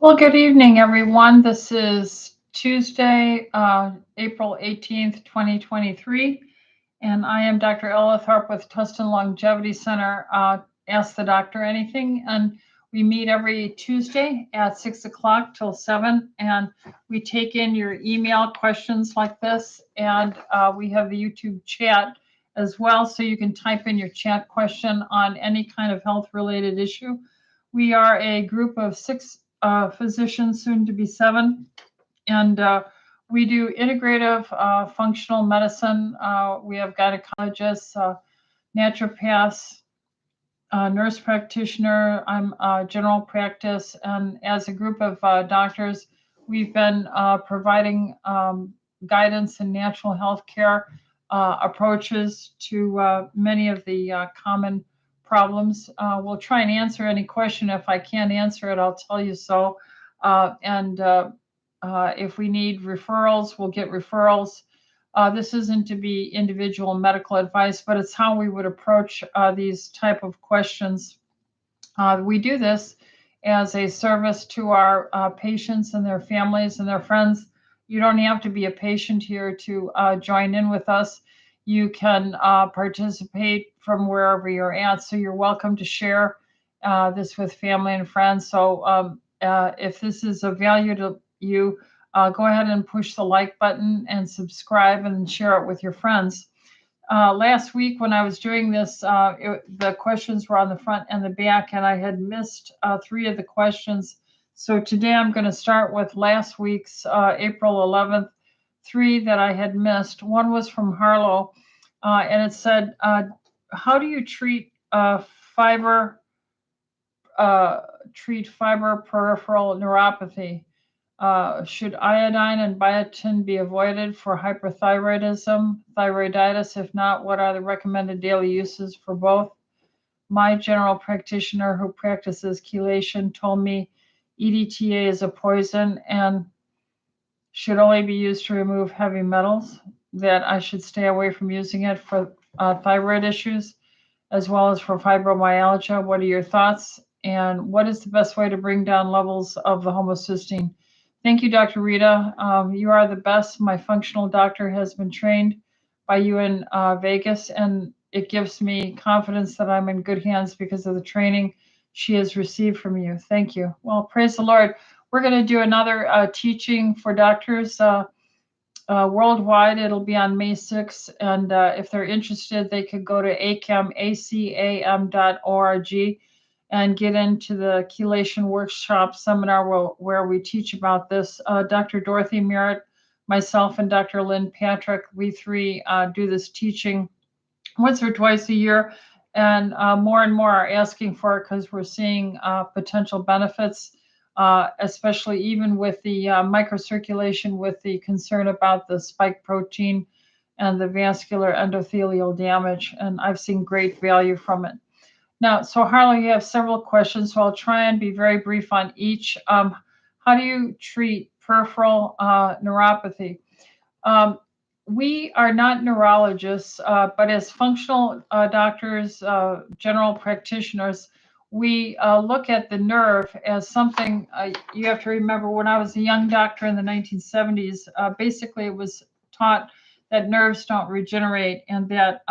Well, good evening, everyone. This is Tuesday, April 18th, 2023, and I am Dr. Ellithorpe with Tustin Longevity Center. Ask the Doctor Anything, and we meet every Tuesday at 6 o'clock till 7, and we take in your email questions like this, and we have the YouTube chat as well, so you can type in your chat question on any kind of health-related issue. We are a group of six physicians, soon to be seven, and we do integrative functional medicine. We have gynecologists, naturopaths, nurse practitioner. I'm general practice, and as a group of doctors, we've been providing guidance in natural health care approaches to many of the common problems. We'll try and answer any question. If I can't answer it, I'll tell you so. And if we need referrals, we'll get referrals. This isn't to be individual medical advice, but it's how we would approach these type of questions. We do this as a service to our patients and their families and their friends. You don't have to be a patient here to join in with us. You can participate from wherever you're at. So you're welcome to share this with family and friends. So if this is of value to you, go ahead and push the like button and subscribe and share it with your friends. Last week when I was doing this, the questions were on the front and the back, and I had missed 3 of the questions. So today I'm going to start with last week's April 11th, 3 that I had missed. One was from Harlow, and it said, how do you treat fiber peripheral neuropathy? Should iodine and biotin be avoided for hyperthyroidism, thyroiditis? If not, what are the recommended daily uses for both? My general practitioner who practices chelation told me EDTA is a poison and should only be used to remove heavy metals, that I should stay away from using it for thyroid issues, as well as for fibromyalgia. What are your thoughts? And what is the best way to bring down levels of the homocysteine? Thank you, Dr. Rita. You are the best. My functional doctor has been trained by you in Vegas, and it gives me confidence that I'm in good hands because of the training she has received from you. Thank you. Well, praise the Lord. We're going to do another teaching for doctors worldwide. It'll be on May 6th, and if they're interested, they could go to acam.org and get into the chelation workshop seminar where we teach about this. Dr. Dorothy Merritt, myself, and Dr. Lynn Patrick, we 3 do this teaching once or twice a year, and more are asking for it because we're seeing potential benefits, especially even with the microcirculation, with the concern about the spike protein and the vascular endothelial damage, and I've seen great value from it. Now, so Harlow, you have several questions, so I'll try and be very brief on each. How do you treat peripheral neuropathy? We are not neurologists, but as functional doctors, general practitioners, we look at the nerve as something. You have to remember, when I was a young doctor in the 1970s, basically it was taught that nerves don't regenerate, and that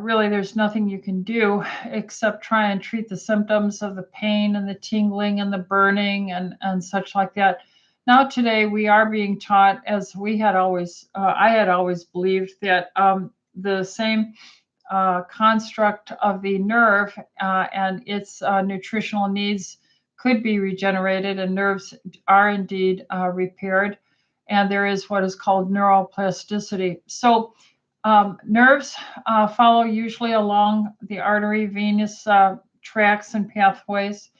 really there's nothing you can do except try and treat the symptoms of the pain and the tingling and the burning and such like that. Now today we are being taught, as we had always, I had always believed, that the same construct of the nerve and its nutritional needs could be regenerated, and nerves are indeed repaired, and there is what is called neuroplasticity. So nerves follow usually along the artery, venous tracts and pathways.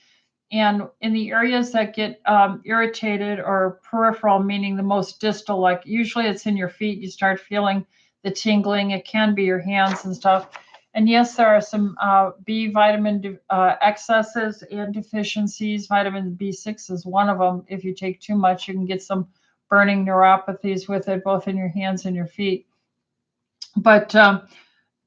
And in the areas that get irritated or peripheral, meaning the most distal, like usually it's in your feet, you start feeling the tingling. It can be your hands and stuff. And yes, there are some B vitamin excesses and deficiencies. Vitamin B6 is one of them. If you take too much, you can get some burning neuropathies with it, both in your hands and your feet. But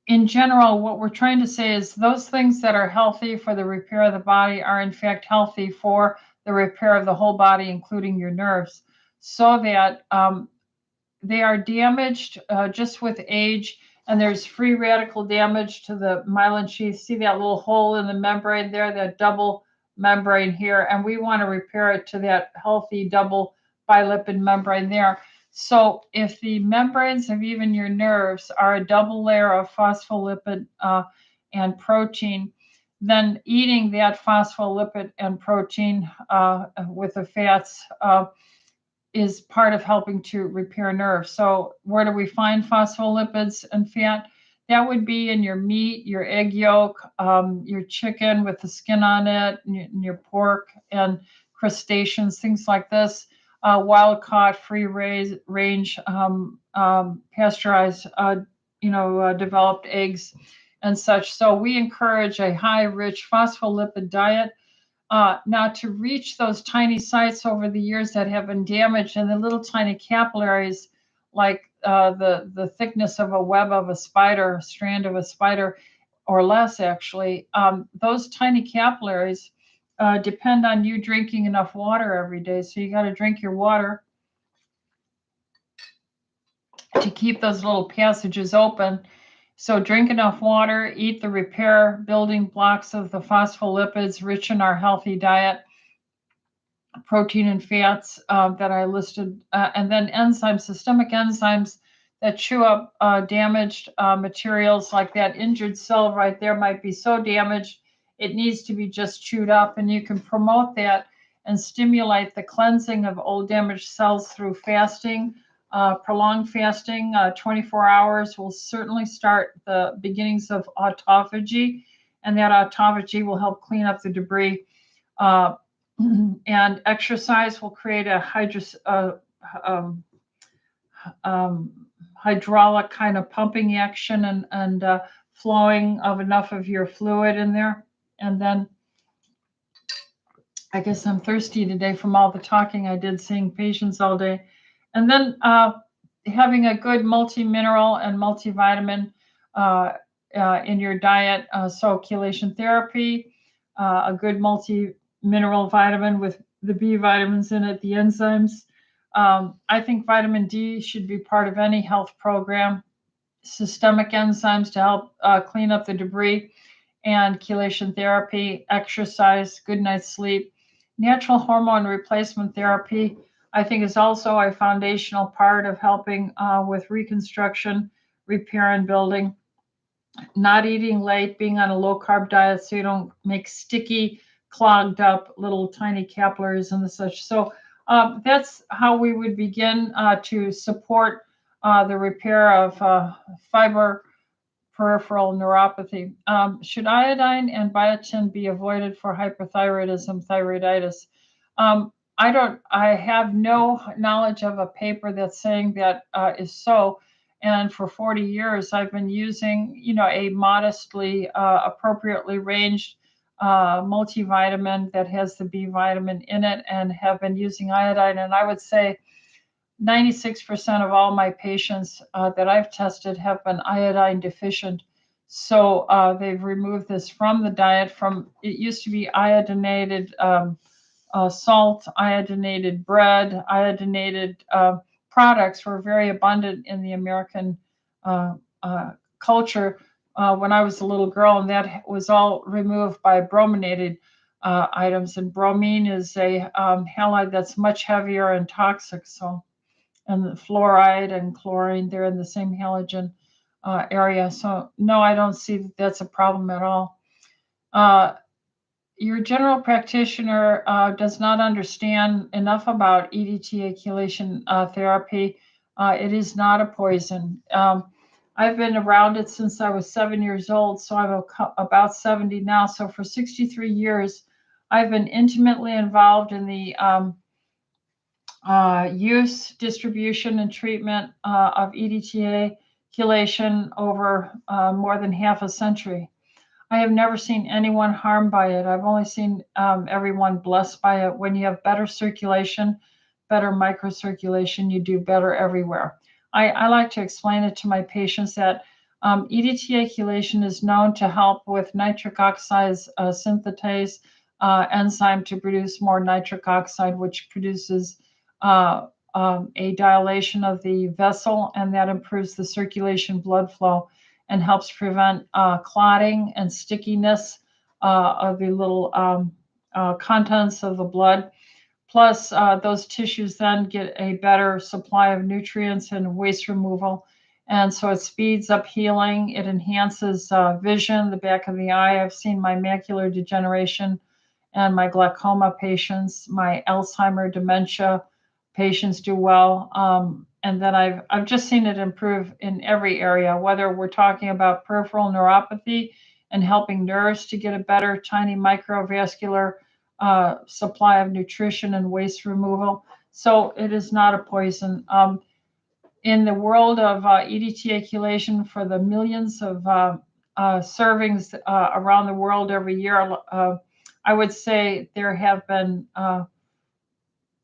in general, what we're trying to say is those things that are healthy for the repair of the body are in fact healthy for the repair of the whole body, including your nerves, so that they are damaged just with age, and there's free radical damage to the myelin sheath. See that little hole in the membrane there, that double membrane here, and we want to repair it to that healthy double bilipid membrane there. So if the membranes of even your nerves are a double layer of phospholipid and protein, then eating that phospholipid and protein with the fats is part of helping to repair nerves. So where do we find phospholipids and fat? That would be in your meat, your egg yolk, your chicken with the skin on it, and your pork and crustaceans, things like this. Wild caught, free range, pasteurized, developed eggs and such. So we encourage a high, rich phospholipid diet. Now, to reach those tiny sites over the years that have been damaged, and the little tiny capillaries, like the thickness of a web of a spider, a strand of a spider, or less actually, those tiny capillaries depend on you drinking enough water every day. So you got to drink your water to keep those little passages open. So drink enough water, eat the repair building blocks of the phospholipids rich in our healthy diet, protein and fats that I listed, and then enzymes, systemic enzymes that chew up damaged materials, like that injured cell right there might be so damaged it needs to be just chewed up, and you can promote that and stimulate the cleansing of old damaged cells through fasting. Prolonged fasting, 24 hours, will certainly start the beginnings of autophagy, and that autophagy will help clean up the debris. And exercise will create a hydraulic kind of pumping action and flowing of enough of your fluid in there. And then I guess I'm thirsty today from all the talking I did seeing patients all day. And then having a good multi-mineral and multivitamin in your diet. So chelation therapy, a good multi-mineral vitamin with the B vitamins in it, the enzymes. I think vitamin D should be part of any health program. Systemic enzymes to help clean up the debris, and chelation therapy, exercise, good night's sleep. Natural hormone replacement therapy, I think, is also a foundational part of helping with reconstruction, repair, and building. Not eating late, being on a low carb diet so you don't make sticky, clogged up little tiny capillaries and such. So that's how we would begin to support the repair of fiber peripheral neuropathy. Should iodine and biotin be avoided for hyperthyroidism, thyroiditis? I have no knowledge of a paper that's saying that is so. And for 40 years, I've been using, a modestly, appropriately ranged multivitamin that has the B vitamin in it, and have been using iodine. And I would say 96% of all my patients that I've tested have been iodine deficient. So they've removed this from the diet. It used to be iodinated salt, iodinated bread, iodinated products were very abundant in the American culture when I was a little girl, and that was all removed by brominated items. And bromine is a halide that's much heavier and toxic. So, and the fluoride and chlorine, they're in the same halogen area. So no, I don't see that that's a problem at all. Your general practitioner does not understand enough about EDTA chelation therapy. It is not a poison. I've been around it since I was 7 years old, so I'm about 70 now. So for 63 years, I've been intimately involved in the use, distribution, and treatment of EDTA chelation over more than half a century. I have never seen anyone harmed by it. I've only seen everyone blessed by it. When you have better circulation, better microcirculation, you do better everywhere. I like to explain it to my patients that EDTA chelation is known to help with nitric oxide synthetase enzyme to produce more nitric oxide, which produces a dilation of the vessel, and that improves the circulation blood flow and helps prevent clotting and stickiness of the little contents of the blood. Plus, those tissues then get a better supply of nutrients and waste removal. And so it speeds up healing. It enhances vision, the back of the eye. I've seen my macular degeneration and my glaucoma patients, my Alzheimer dementia patients do well. And then I've just seen it improve in every area, whether we're talking about peripheral neuropathy and helping nerves to get a better tiny microvascular supply of nutrition and waste removal. So it is not a poison. In the world of EDTA chelation, for the millions of servings around the world every year, I would say there have been,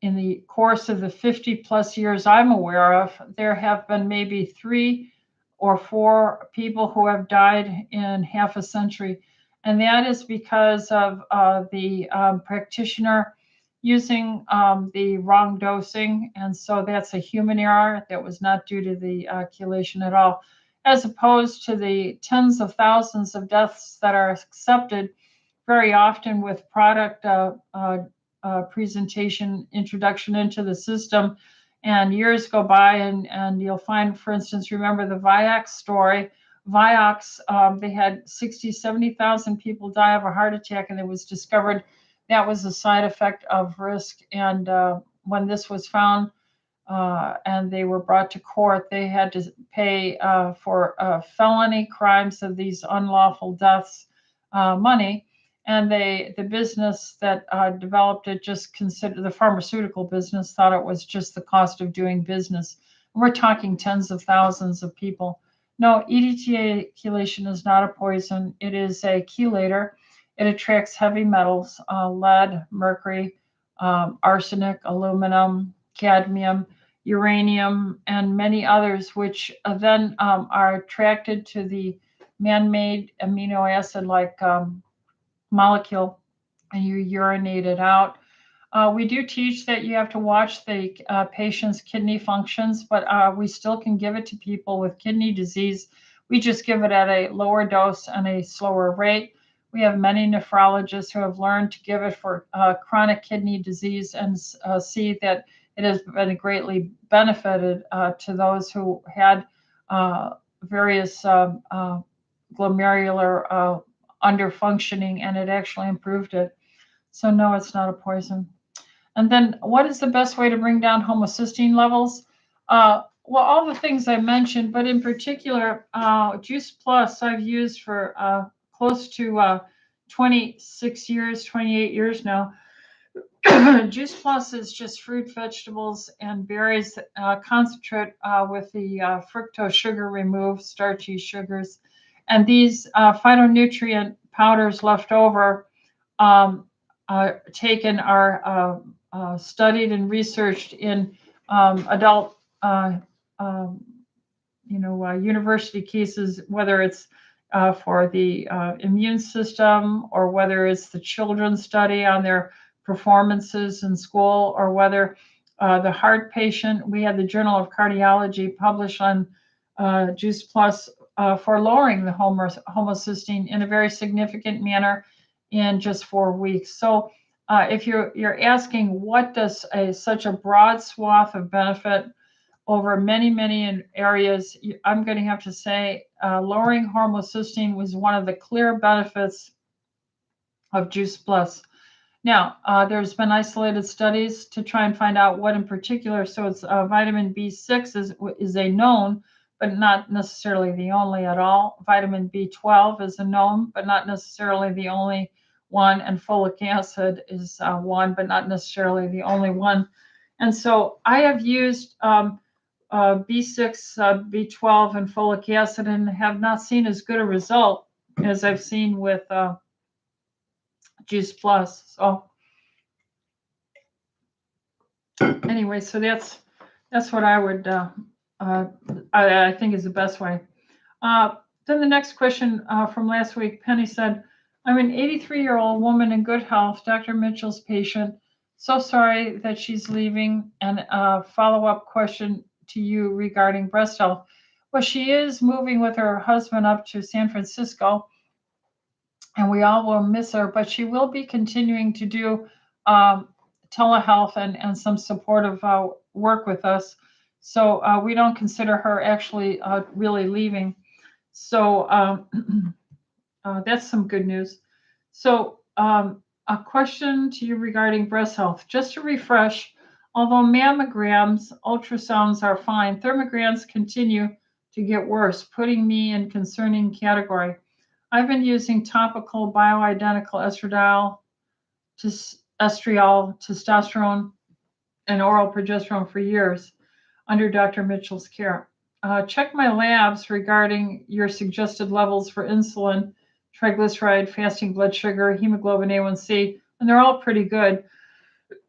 in the course of the 50 plus years I'm aware of, there have been maybe 3 or 4 people who have died in half a century. And that is because of the practitioner using the wrong dosing. And so that's a human error that was not due to the chelation at all, as opposed to the tens of thousands of deaths that are accepted very often with product presentation, introduction into the system. And years go by, and you'll find, for instance, remember the Vioxx story. Vioxx, they had 60, 70,000 people die of a heart attack, and it was discovered that was a side effect of risk. And when this was found and they were brought to court, they had to pay for felony crimes of these unlawful deaths money. And the business that developed it just considered, the pharmaceutical business thought it was just the cost of doing business. We're talking tens of thousands of people. No, EDTA chelation is not a poison. It is a chelator. It attracts heavy metals, lead, mercury, arsenic, aluminum, cadmium, uranium, and many others, which then are attracted to the man-made amino acid like molecule, and you urinate it out. We do teach that you have to watch the patient's kidney functions, but we still can give it to people with kidney disease. We just give it at a lower dose and a slower rate. We have many nephrologists who have learned to give it for chronic kidney disease and see that it has been greatly benefited to those who had various glomerular underfunctioning, and it actually improved it. So no, it's not a poison. And then what is the best way to bring down homocysteine levels? Well, all the things I mentioned, but in particular, Juice Plus I've used for close to 26 years, 28 years now. Juice Plus is just fruit, vegetables, and berries concentrate with the fructose sugar removed, starchy sugars. And these phytonutrient powders left over taken are studied and researched in adult, university cases, whether it's for the immune system or whether it's the children's study on their performances in school, or whether the heart patient. We had the Journal of Cardiology publish on Juice Plus for lowering the homocysteine in a very significant manner in just 4 weeks. So if you're asking what does such a broad swath of benefit over many areas, I'm going to have to say lowering homocysteine was one of the clear benefits of Juice Plus. Now, there's been isolated studies to try and find out what in particular. So it's vitamin B6 is a known, but not necessarily the only at all. Vitamin B12 is a known, but not necessarily the only one. And folic acid is one, but not necessarily the only one. And so I have used B6, B12, and folic acid and have not seen as good a result as I've seen with Juice Plus. So anyway, so that's what I would I think is the best way. Then the next question from last week, Penny said, I'm an 83-year-old woman in good health, Dr. Mitchell's patient. So sorry that she's leaving. And a follow-up question to you regarding breast health. Well, she is moving with her husband up to San Francisco, and we all will miss her, but she will be continuing to do telehealth and some supportive work with us. So we don't consider her actually really leaving. So that's some good news. So a question to you regarding breast health. Just to refresh, although mammograms, ultrasounds are fine, thermograms continue to get worse, putting me in concerning category. I've been using topical bioidentical estriol, testosterone, and oral progesterone for years under Dr. Mitchell's care. Check my labs regarding your suggested levels for insulin, triglyceride, fasting blood sugar, hemoglobin A1C, and they're all pretty good.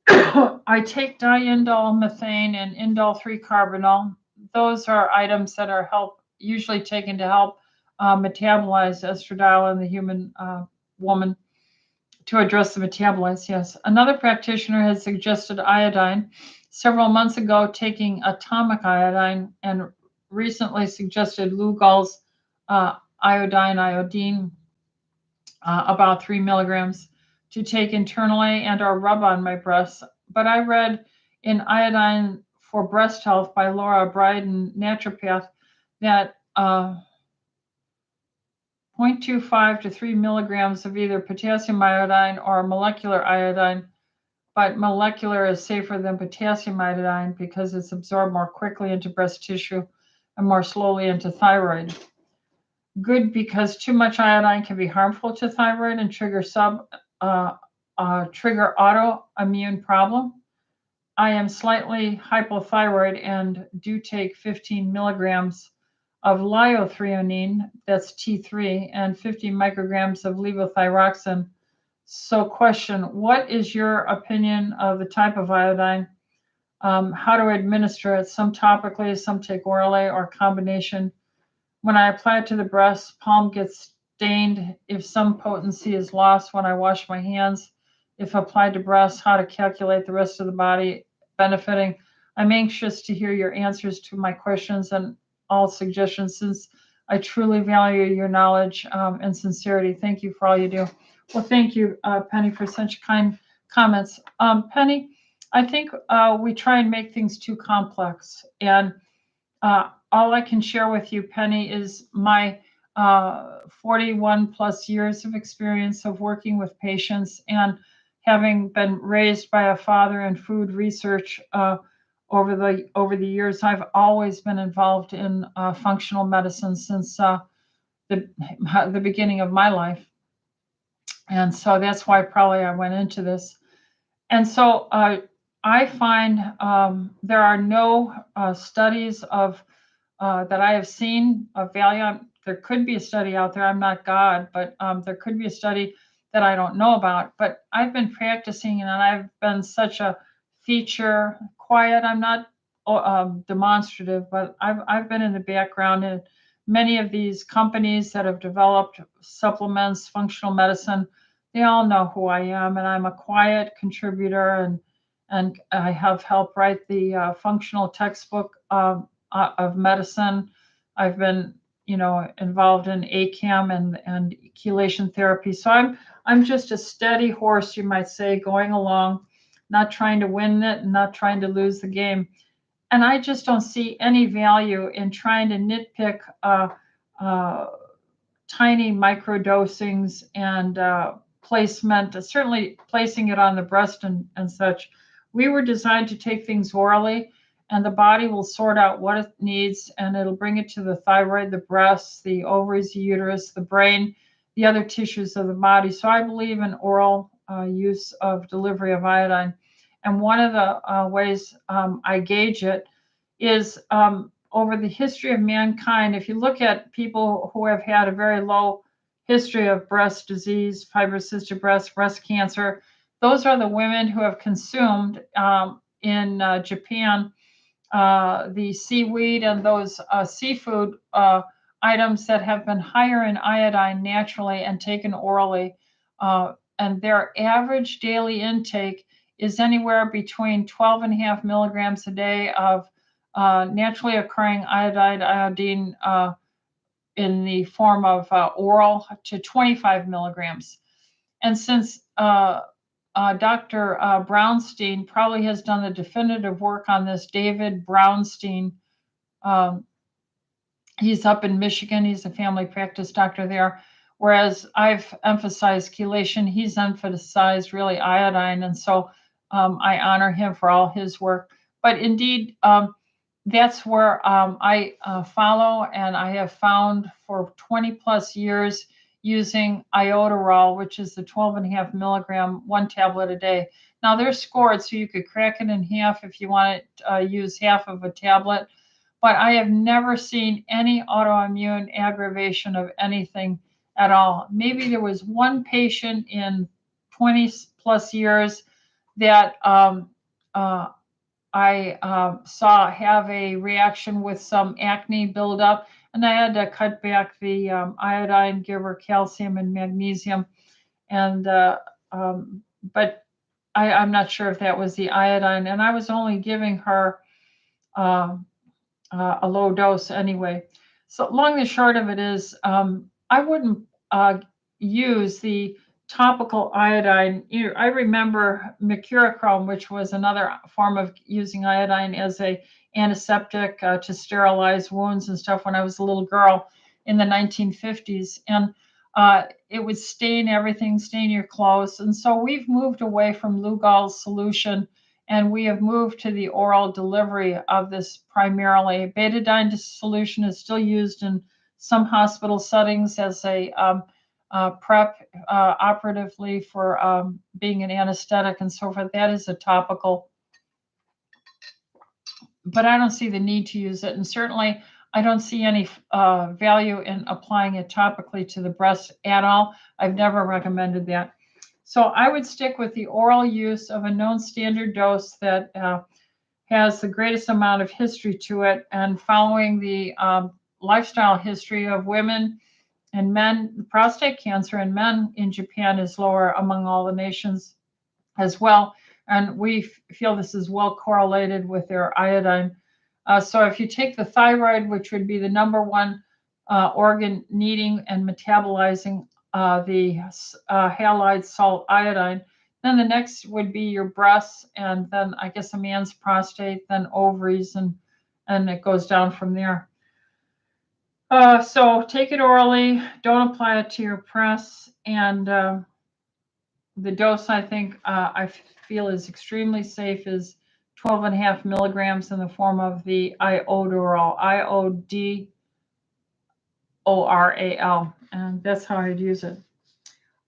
I take diindol methane and indol 3-carbinol. Those are items that are usually taken to help metabolize estradiol in the human woman to address the metabolites, yes. Another practitioner has suggested iodine several months ago, taking atomic iodine, and recently suggested Lugol's iodine, about 3 milligrams, to take internally and or rub on my breasts. But I read in Iodine for Breast Health by Laura Bryden, naturopath, that 0.25 to 3 milligrams of either potassium iodine or molecular iodine, but molecular is safer than potassium iodine because it's absorbed more quickly into breast tissue and more slowly into thyroid. Good, because too much iodine can be harmful to thyroid and trigger autoimmune problem. I am slightly hypothyroid and do take 15 milligrams of liothyronine, that's T3, and 50 micrograms of levothyroxine. So question, what is your opinion of the type of iodine? How to administer it? Some topically, some take orally, or combination. When I apply it to the breast, palm gets stained if some potency is lost when I wash my hands. If applied to breast, how to calculate the rest of the body benefiting. I'm anxious to hear your answers to my questions and all suggestions, since I truly value your knowledge and sincerity. Thank you for all you do. Well, thank you, Penny, for such kind comments. Penny, I think we try and make things too complex. And all I can share with you, Penny, is my 41 plus years of experience of working with patients, and having been raised by a father in food research over the years. I've always been involved in functional medicine since the beginning of my life, and so that's why probably I went into this. And so I find there are no studies of that I have seen of value. There could be a study out there. I'm not God, but there could be a study that I don't know about. But I've been practicing, and I've been such a feature quiet. I'm not demonstrative, but I've been in the background in many of these companies that have developed supplements, functional medicine. They all know who I am, and I'm a quiet contributor, and I have helped write the functional textbook of medicine. I've been, involved in ACAM and chelation therapy. So I'm just a steady horse, you might say, going along, not trying to win it and not trying to lose the game. And I just don't see any value in trying to nitpick tiny microdosings and placement, certainly placing it on the breast and such. We were designed to take things orally, and the body will sort out what it needs, and it'll bring it to the thyroid, the breasts, the ovaries, the uterus, the brain, the other tissues of the body. So I believe in oral use of delivery of iodine. And one of the ways I gauge it is over the history of mankind. If you look at people who have had a very low history of breast disease, fibrocystic breast cancer, those are the women who have consumed in Japan the seaweed and those seafood items that have been higher in iodine naturally and taken orally. And their average daily intake is anywhere between 12.5 milligrams a day of naturally occurring iodine in the form of oral to 25 milligrams. And since Dr. Brownstein probably has done the definitive work on this, David Brownstein, he's up in Michigan. He's a family practice doctor there. Whereas I've emphasized chelation, he's emphasized really iodine. And so I honor him for all his work. But indeed, that's where I follow, and I have found for 20 plus years using iodoral, which is the 12.5 milligram, 1 tablet a day. Now they're scored, so you could crack it in half if you want to use half of a tablet. But I have never seen any autoimmune aggravation of anything at all. Maybe there was one patient in 20 plus years that I saw have a reaction with some acne buildup, and I had to cut back the iodine, give her calcium and magnesium. And but I'm not sure if that was the iodine, and I was only giving her a low dose anyway. So long and short of it is, I wouldn't use the topical iodine. I remember mercurochrome, which was another form of using iodine as a antiseptic to sterilize wounds and stuff when I was a little girl in the 1950s. And it would stain everything, stain your clothes. And so we've moved away from Lugol's solution, and we have moved to the oral delivery of this primarily. Betadine solution is still used in some hospital settings as a prep operatively for being an anesthetic and so forth. That is a topical, but I don't see the need to use it. And certainly I don't see any value in applying it topically to the breast at all. I've never recommended that. So I would stick with the oral use of a known standard dose that has the greatest amount of history to it, and following the lifestyle history of women and men. Prostate cancer in men in Japan is lower among all the nations as well. And we feel this is well correlated with their iodine. So if you take the thyroid, which would be the number one organ needing and metabolizing the halide salt iodine, then the next would be your breasts, and then I guess a man's prostate, then ovaries, and it goes down from there. So take it orally, don't apply it to your press, and the dose I think I feel is extremely safe is 12.5 milligrams in the form of the iodoral, IODORAL, and that's how I'd use it.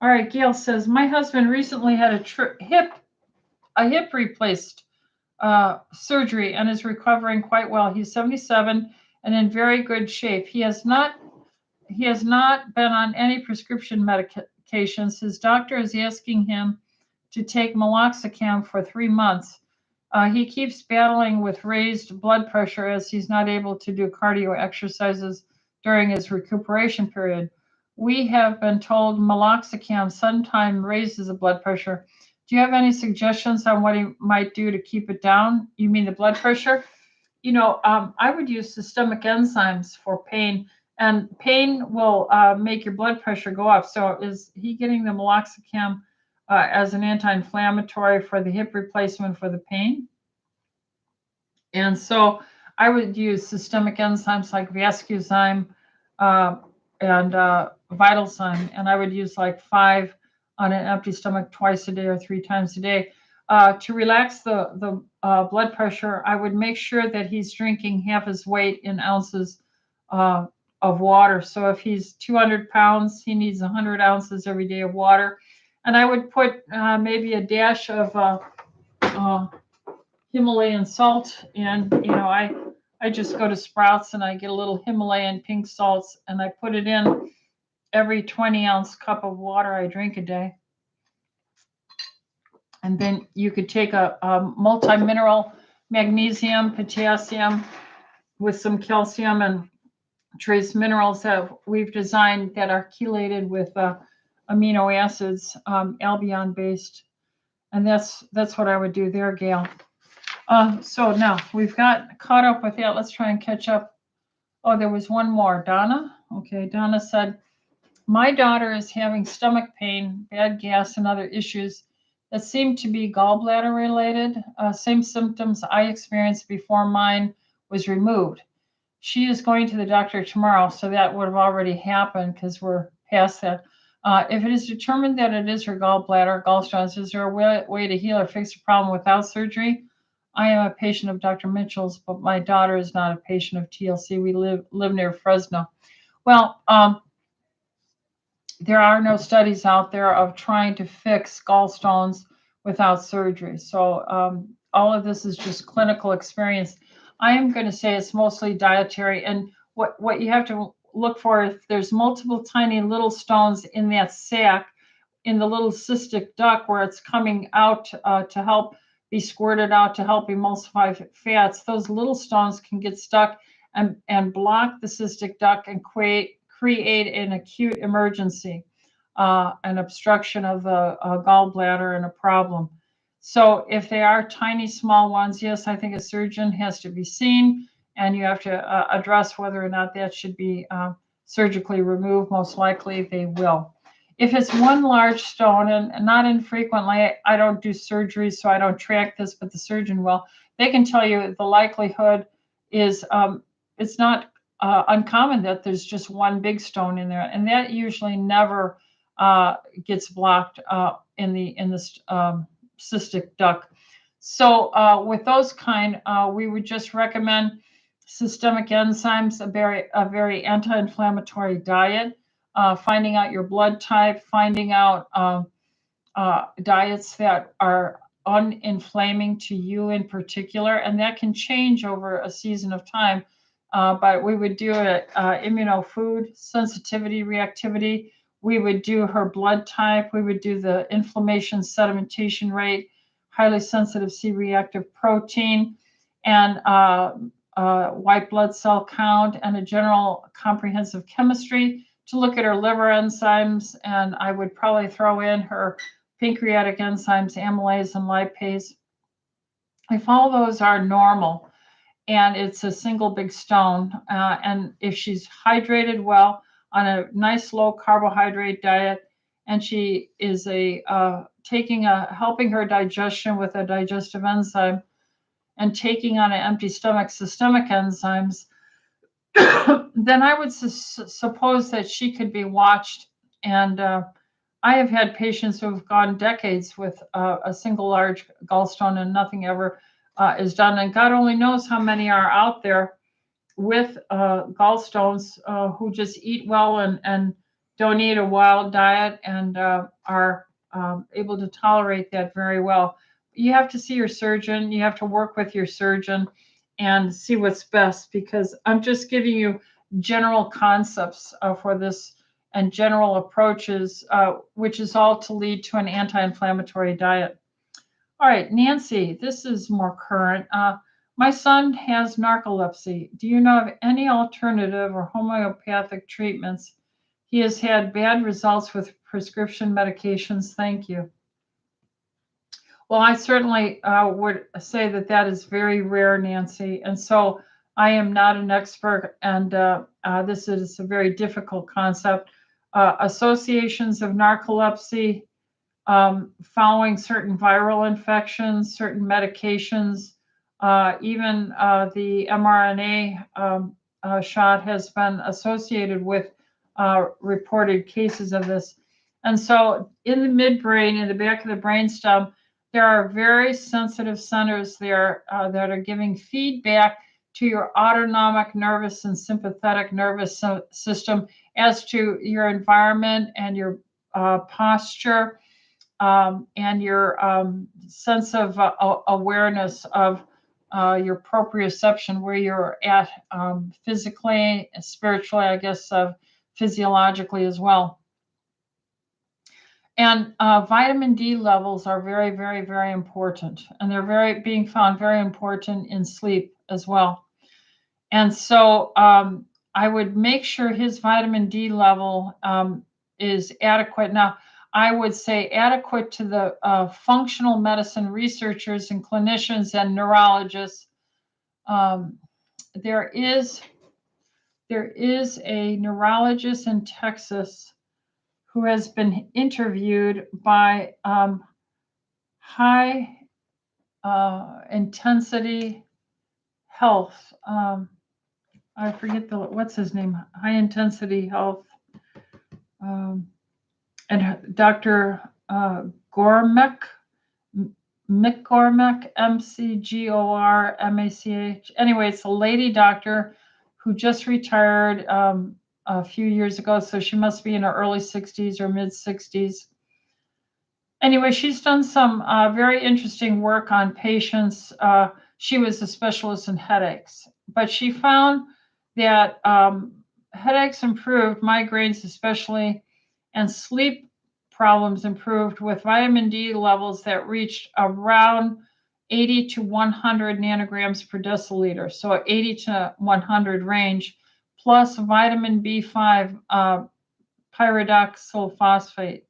All right, Gail says, my husband recently had a hip replaced surgery and is recovering quite well. He's 77 and in very good shape. He has not been on any prescription medications. His doctor is asking him to take meloxicam for 3 months. He keeps battling with raised blood pressure as he's not able to do cardio exercises during his recuperation period. We have been told meloxicam sometimes raises the blood pressure. Do you have any suggestions on what he might do to keep it down? You mean the blood pressure? I would use systemic enzymes for pain, and pain will make your blood pressure go up. So is he getting the meloxicam as an anti-inflammatory for the hip replacement for the pain? And so I would use systemic enzymes like Vascuzyme and Vitalzyme, and I would use like 5 on an empty stomach twice a day or 3 times a day. To relax the blood pressure, I would make sure that he's drinking half his weight in ounces of water. So if he's 200 pounds, he needs 100 ounces every day of water. And I would put maybe a dash of Himalayan salt, and I just go to Sprouts and I get a little Himalayan pink salts, and I put it in every 20-ounce cup of water I drink a day. And then you could take a multi-mineral magnesium, potassium with some calcium, and trace minerals that we've designed that are chelated with amino acids, albion based. And that's what I would do there, Gail. So now we've got caught up with that. Let's try and catch up. Oh, there was one more. Donna. Okay, Donna said, my daughter is having stomach pain, bad gas, and other issues that seem to be gallbladder related. Same symptoms I experienced before mine was removed. She is going to the doctor tomorrow, so that would have already happened because we're past that. If it is determined that it is her gallbladder, gallstones, is there a way to heal or fix the problem without surgery? I am a patient of Dr. Mitchell's, but my daughter is not a patient of TLC. We live near Fresno. Well, there are no studies out there of trying to fix gallstones without surgery. So all of this is just clinical experience. I am going to say it's mostly dietary. And what you have to look for, if there's multiple tiny little stones in that sac, in the little cystic duct where it's coming out to help be squirted out to help emulsify fats, those little stones can get stuck and block the cystic duct and create an acute emergency, an obstruction of the gallbladder and a problem. So if they are tiny, small ones, yes, I think a surgeon has to be seen, and you have to address whether or not that should be surgically removed. Most likely they will. If it's one large stone, and not infrequently, I don't do surgery, so I don't track this, but the surgeon will, they can tell you the likelihood is it's not uncommon that there's just one big stone in there, and that usually never gets blocked in the cystic duct. So with those kind, we would just recommend systemic enzymes, a very anti-inflammatory diet, finding out your blood type, finding out diets that are uninflaming to you in particular, and that can change over a season of time. But we would do immunofood sensitivity, reactivity. We would do her blood type. We would do the inflammation sedimentation rate, highly sensitive C-reactive protein, and white blood cell count, and a general comprehensive chemistry to look at her liver enzymes. And I would probably throw in her pancreatic enzymes, amylase and lipase. If all those are normal, and it's a single big stone, and if she's hydrated well on a nice low carbohydrate diet, and she is helping her digestion with a digestive enzyme, and taking on an empty stomach systemic enzymes, then I would suppose that she could be watched. And I have had patients who have gone decades with a single large gallstone and nothing ever is done. And God only knows how many are out there with gallstones who just eat well and don't eat a wild diet and are able to tolerate that very well. You have to see your surgeon. You have to work with your surgeon and see what's best, because I'm just giving you general concepts for this and general approaches, which is all to lead to an anti-inflammatory diet. All right, Nancy, this is more current. My son has narcolepsy. Do you know of any alternative or homeopathic treatments? He has had bad results with prescription medications. Thank you. Well, I certainly would say that is very rare, Nancy. And so I am not an expert, and this is a very difficult concept. Associations of narcolepsy following certain viral infections, certain medications, even the mRNA shot has been associated with reported cases of this. And so in the midbrain, in the back of the brainstem, there are very sensitive centers there that are giving feedback to your autonomic nervous and sympathetic nervous system as to your environment and your posture and your sense of awareness of your proprioception, where you're at physically, spiritually, I guess, physiologically as well. And vitamin D levels are very, very, very important, and they're being found very important in sleep as well. And so I would make sure his vitamin D level is adequate. Now, I would say adequate to the functional medicine researchers and clinicians and neurologists. Um, there is a neurologist in Texas who has been interviewed by high intensity health. I forget what's his name. High intensity health. And Dr. Gormach, McGormack, McGormach. Anyway, it's a lady doctor who just retired a few years ago, so she must be in her early 60s or mid 60s. Anyway, she's done some very interesting work on patients. She was a specialist in headaches, but she found that headaches improved, migraines especially, and sleep problems improved with vitamin D levels that reached around 80 to 100 nanograms per deciliter, so 80 to 100 range, plus vitamin B5 pyridoxal phosphate,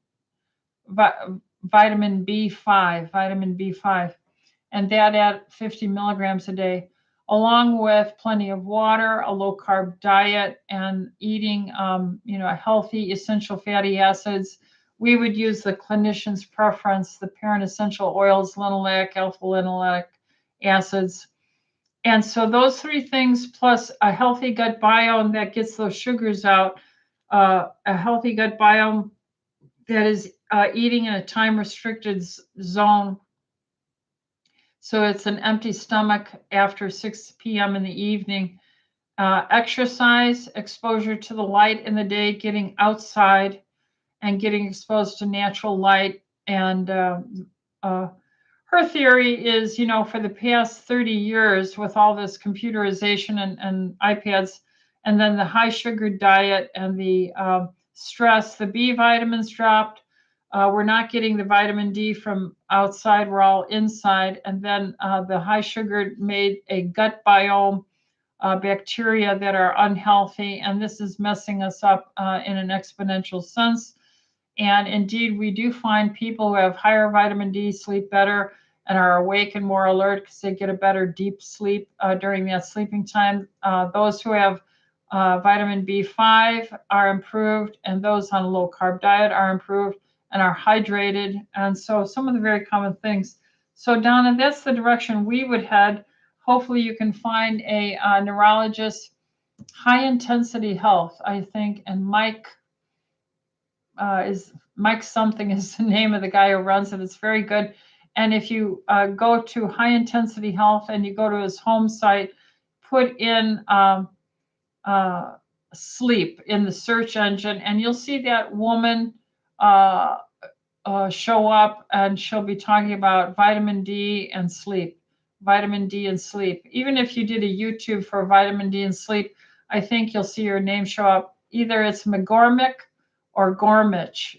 vitamin B5, and that at 50 milligrams a day, along with plenty of water, a low carb diet, and eating, healthy essential fatty acids. We would use the clinician's preference, the parent essential oils, linoleic, alpha linoleic acids. And so those three things, plus a healthy gut biome that gets those sugars out, a healthy gut biome that is eating in a time restricted zone. So it's an empty stomach after 6 p.m. in the evening. Exercise, exposure to the light in the day, getting outside and getting exposed to natural light. And her theory is, for the past 30 years with all this computerization and iPads, and then the high sugar diet and the stress, the B vitamins dropped. We're not getting the vitamin D from outside. We're all inside. And then the high sugar made a gut biome bacteria that are unhealthy. And this is messing us up in an exponential sense. And indeed, we do find people who have higher vitamin D sleep better and are awake and more alert because they get a better deep sleep during that sleeping time. Those who have vitamin B5 are improved, and those on a low carb diet are improved and are hydrated. And so some of the very common things. So Donna, that's the direction we would head. Hopefully you can find a neurologist. High intensity health, I think, and Mike something is the name of the guy who runs it. It's very good. And if you go to High Intensity Health and you go to his home site, put in sleep in the search engine, and you'll see that woman show up, and she'll be talking about vitamin D and sleep. Vitamin D and sleep. Even if you did a YouTube for vitamin D and sleep, I think you'll see your name show up. Either it's McGormick or Gormich.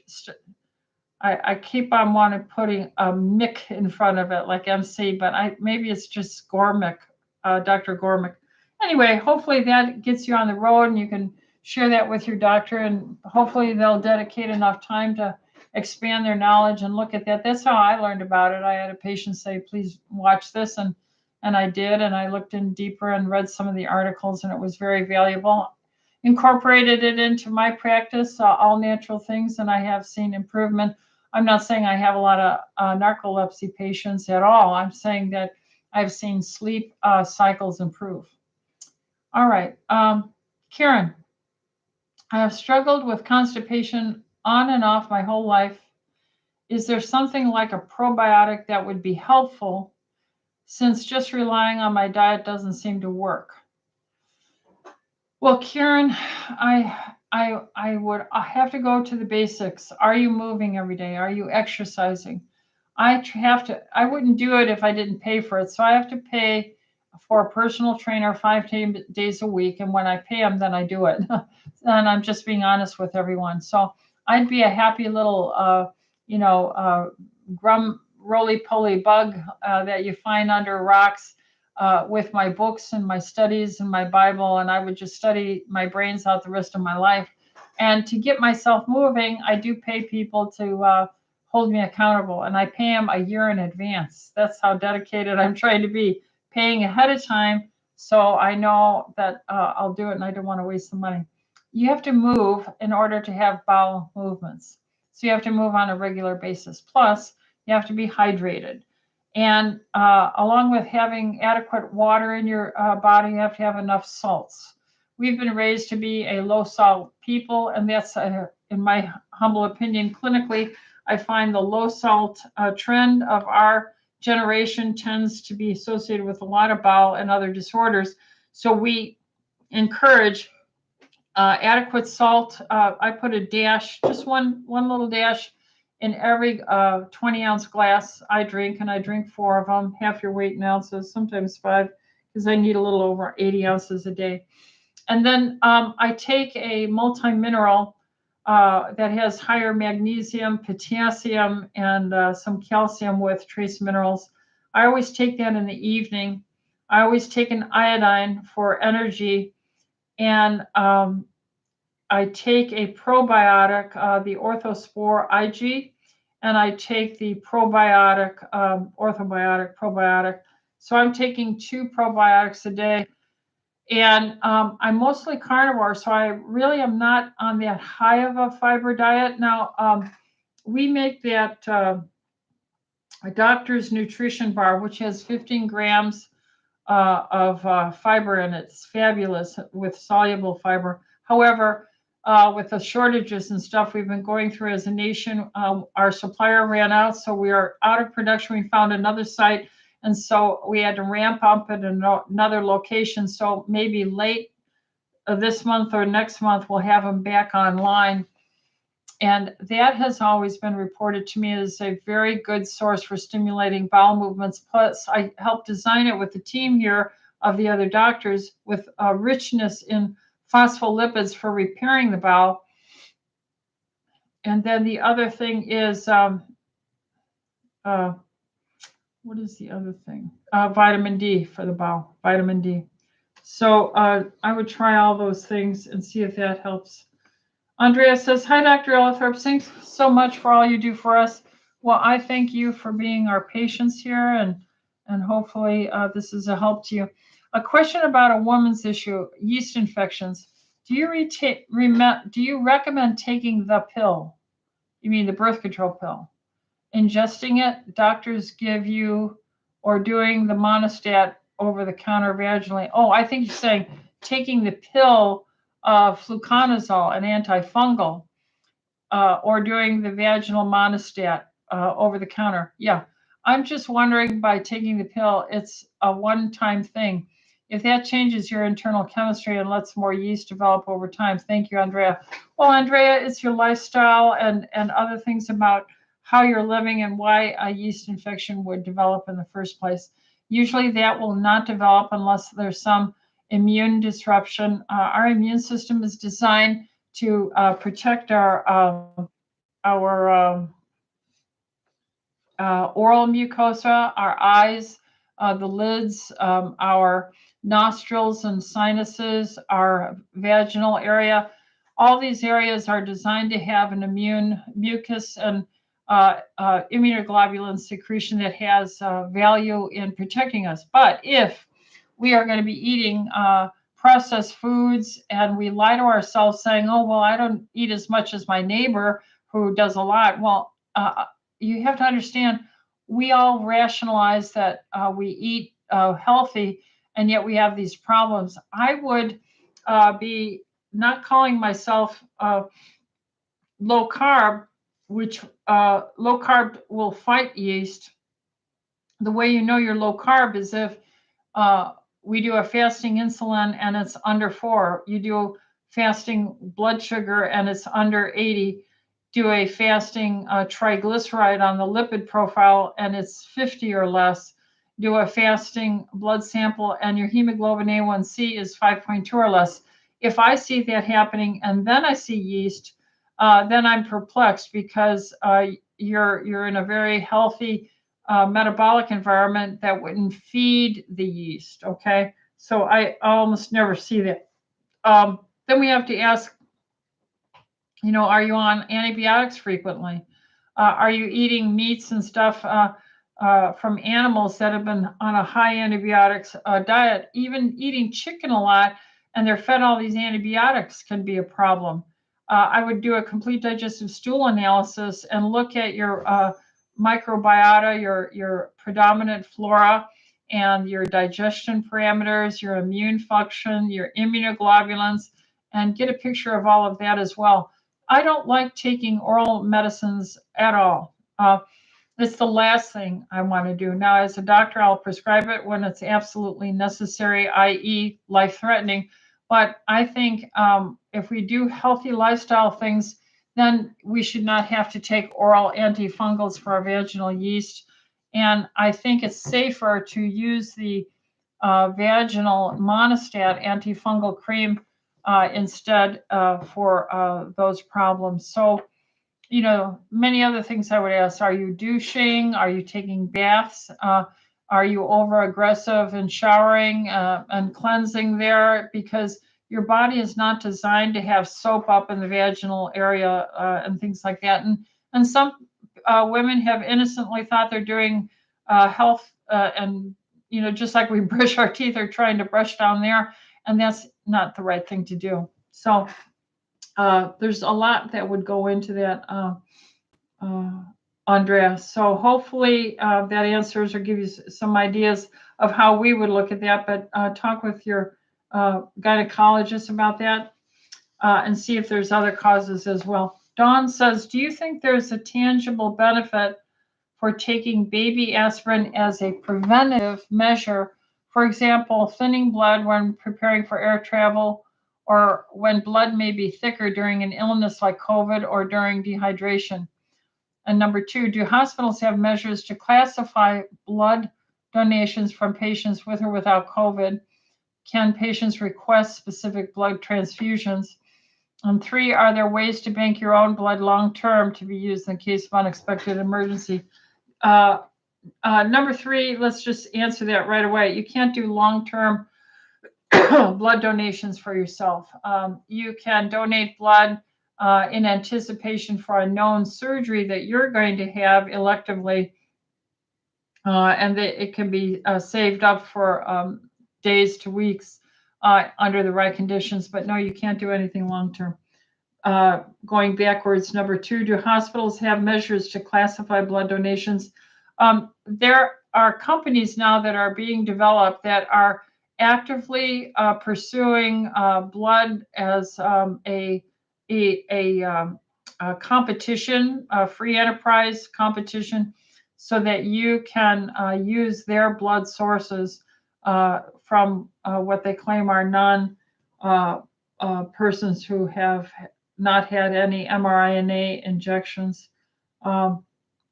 I keep on wanting putting a Mick in front of it, like MC, but maybe it's just Gormick, Dr. Gormick. Anyway, hopefully that gets you on the road, and you can share that with your doctor, and hopefully they'll dedicate enough time to expand their knowledge and look at that. That's how I learned about it. I had a patient say, please watch this, and I did, and I looked in deeper and read some of the articles, and it was very valuable. Incorporated it into my practice, all natural things, and I have seen improvement. I'm not saying I have a lot of narcolepsy patients at all. I'm saying that I've seen sleep cycles improve. All right, Karen, I have struggled with constipation on and off my whole life. Is there something like a probiotic that would be helpful, since just relying on my diet doesn't seem to work? Well, Karen, I would have to go to the basics. Are you moving every day? Are you exercising? I wouldn't do it if I didn't pay for it. So I have to pay for a personal trainer 5 days a week. And when I pay them, then I do it. And I'm just being honest with everyone. So I'd be a happy little, roly-poly bug that you find under rocks. with my books and my studies and my Bible, and I would just study my brains out the rest of my life. And to get myself moving, I do pay people to hold me accountable, and I pay them a year in advance. That's how dedicated I'm trying to be, paying ahead of time so I know that I'll do it and I don't want to waste the money. You have to move in order to have bowel movements. So you have to move on a regular basis. Plus, you have to be hydrated. And along with having adequate water in your body, you have to have enough salts. We've been raised to be a low salt people, and that's, in my humble opinion, clinically, I find the low salt trend of our generation tends to be associated with a lot of bowel and other disorders. So we encourage adequate salt. I put a dash, just one little dash in every 20-ounce glass I drink, and I drink 4 of them, half your weight in ounces, sometimes 5, because I need a little over 80 ounces a day. And then I take a multi-mineral that has higher magnesium, potassium, and some calcium with trace minerals. I always take that in the evening. I always take an iodine for energy, and I take a probiotic, the Orthospore IG, and I take the probiotic, orthobiotic probiotic. So I'm taking 2 probiotics a day. And I'm mostly carnivore, so I really am not on that high of a fiber diet. Now, we make that a doctor's nutrition bar, which has 15 grams of fiber in it. It's fabulous with soluble fiber. However, with the shortages and stuff we've been going through as a nation, our supplier ran out, so we are out of production. We found another site, and so we had to ramp up at another location. So maybe late this month or next month, we'll have them back online. And that has always been reported to me as a very good source for stimulating bowel movements. Plus, I helped design it with the team here of the other doctors with a richness in phospholipids for repairing the bowel. And then the other thing is, what is the other thing? Vitamin D for the bowel, vitamin D. So I would try all those things and see if that helps. Andrea says, hi, Dr. Ellithorpe. Thanks so much for all you do for us. Well, I thank you for being our patients here, and hopefully this is a help to you. A question about a woman's issue, yeast infections. Do you recommend taking the pill? You mean the birth control pill? Ingesting it, doctors give you, or doing the monostat over the counter vaginally? Oh, I think you're saying taking the pill, fluconazole, an antifungal, or doing the vaginal monostat over the counter. Yeah, I'm just wondering, by taking the pill, it's a one-time thing. If that changes your internal chemistry and lets more yeast develop over time. Thank you, Andrea. Well, Andrea, it's your lifestyle and other things about how you're living and why a yeast infection would develop in the first place. Usually that will not develop unless there's some immune disruption. Our immune system is designed to protect our oral mucosa, our eyes, the lids, our nostrils and sinuses, our vaginal area. All these areas are designed to have an immune mucus and immunoglobulin secretion that has value in protecting us. But if we are going to be eating processed foods and we lie to ourselves saying, oh, well, I don't eat as much as my neighbor who does a lot. Well, you have to understand, we all rationalize that we eat healthy, and yet we have these problems. I would be not calling myself low carb, which low carb will fight yeast. The way you know you're low carb is if we do a fasting insulin and it's under 4. You do fasting blood sugar and it's under 80. Do a fasting triglyceride on the lipid profile and it's 50 or less. Do a fasting blood sample and your hemoglobin A1C is 5.2 or less. If I see that happening and then I see yeast, then I'm perplexed, because you're in a very healthy metabolic environment that wouldn't feed the yeast. Okay, so I almost never see that. Then we have to ask, are you on antibiotics frequently? Are you eating meats and stuff from animals that have been on a high antibiotics diet? Even eating chicken a lot and they're fed all these antibiotics can be a problem. I would do a complete digestive stool analysis and look at your microbiota, your predominant flora, and your digestion parameters, your immune function, your immunoglobulins, and get a picture of all of that as well. I don't like taking oral medicines at all. It's the last thing I want to do. Now, as a doctor, I'll prescribe it when it's absolutely necessary, i.e., life-threatening. But I think if we do healthy lifestyle things, then we should not have to take oral antifungals for our vaginal yeast. And I think it's safer to use the vaginal monostat antifungal cream instead for those problems. So, many other things I would ask. Are you douching? Are you taking baths? Are you over aggressive in showering and cleansing there? Because your body is not designed to have soap up in the vaginal area and things like that. And some women have innocently thought they're doing health and, just like we brush our teeth, are trying to brush down there. And that's not the right thing to do. So there's a lot that would go into that, Andrea. So hopefully that answers or gives you some ideas of how we would look at that. But talk with your gynecologist about that and see if there's other causes as well. Dawn says, do you think there's a tangible benefit for taking baby aspirin as a preventative measure? For example, thinning blood when preparing for air travel, or when blood may be thicker during an illness like COVID or during dehydration. And number two, do hospitals have measures to classify blood donations from patients with or without COVID? Can patients request specific blood transfusions? And three, are there ways to bank your own blood long-term to be used in case of unexpected emergency? Number three, let's just answer that right away. You can't do long-term blood donations for yourself. You can donate blood in anticipation for a known surgery that you're going to have electively, and it can be saved up for days to weeks under the right conditions. But no, you can't do anything long-term. Going backwards, number two, do hospitals have measures to classify blood donations? There are companies now that are being developed that are actively pursuing blood as a competition, a free enterprise competition, so that you can use their blood sources from what they claim are non persons who have not had any mRNA injections.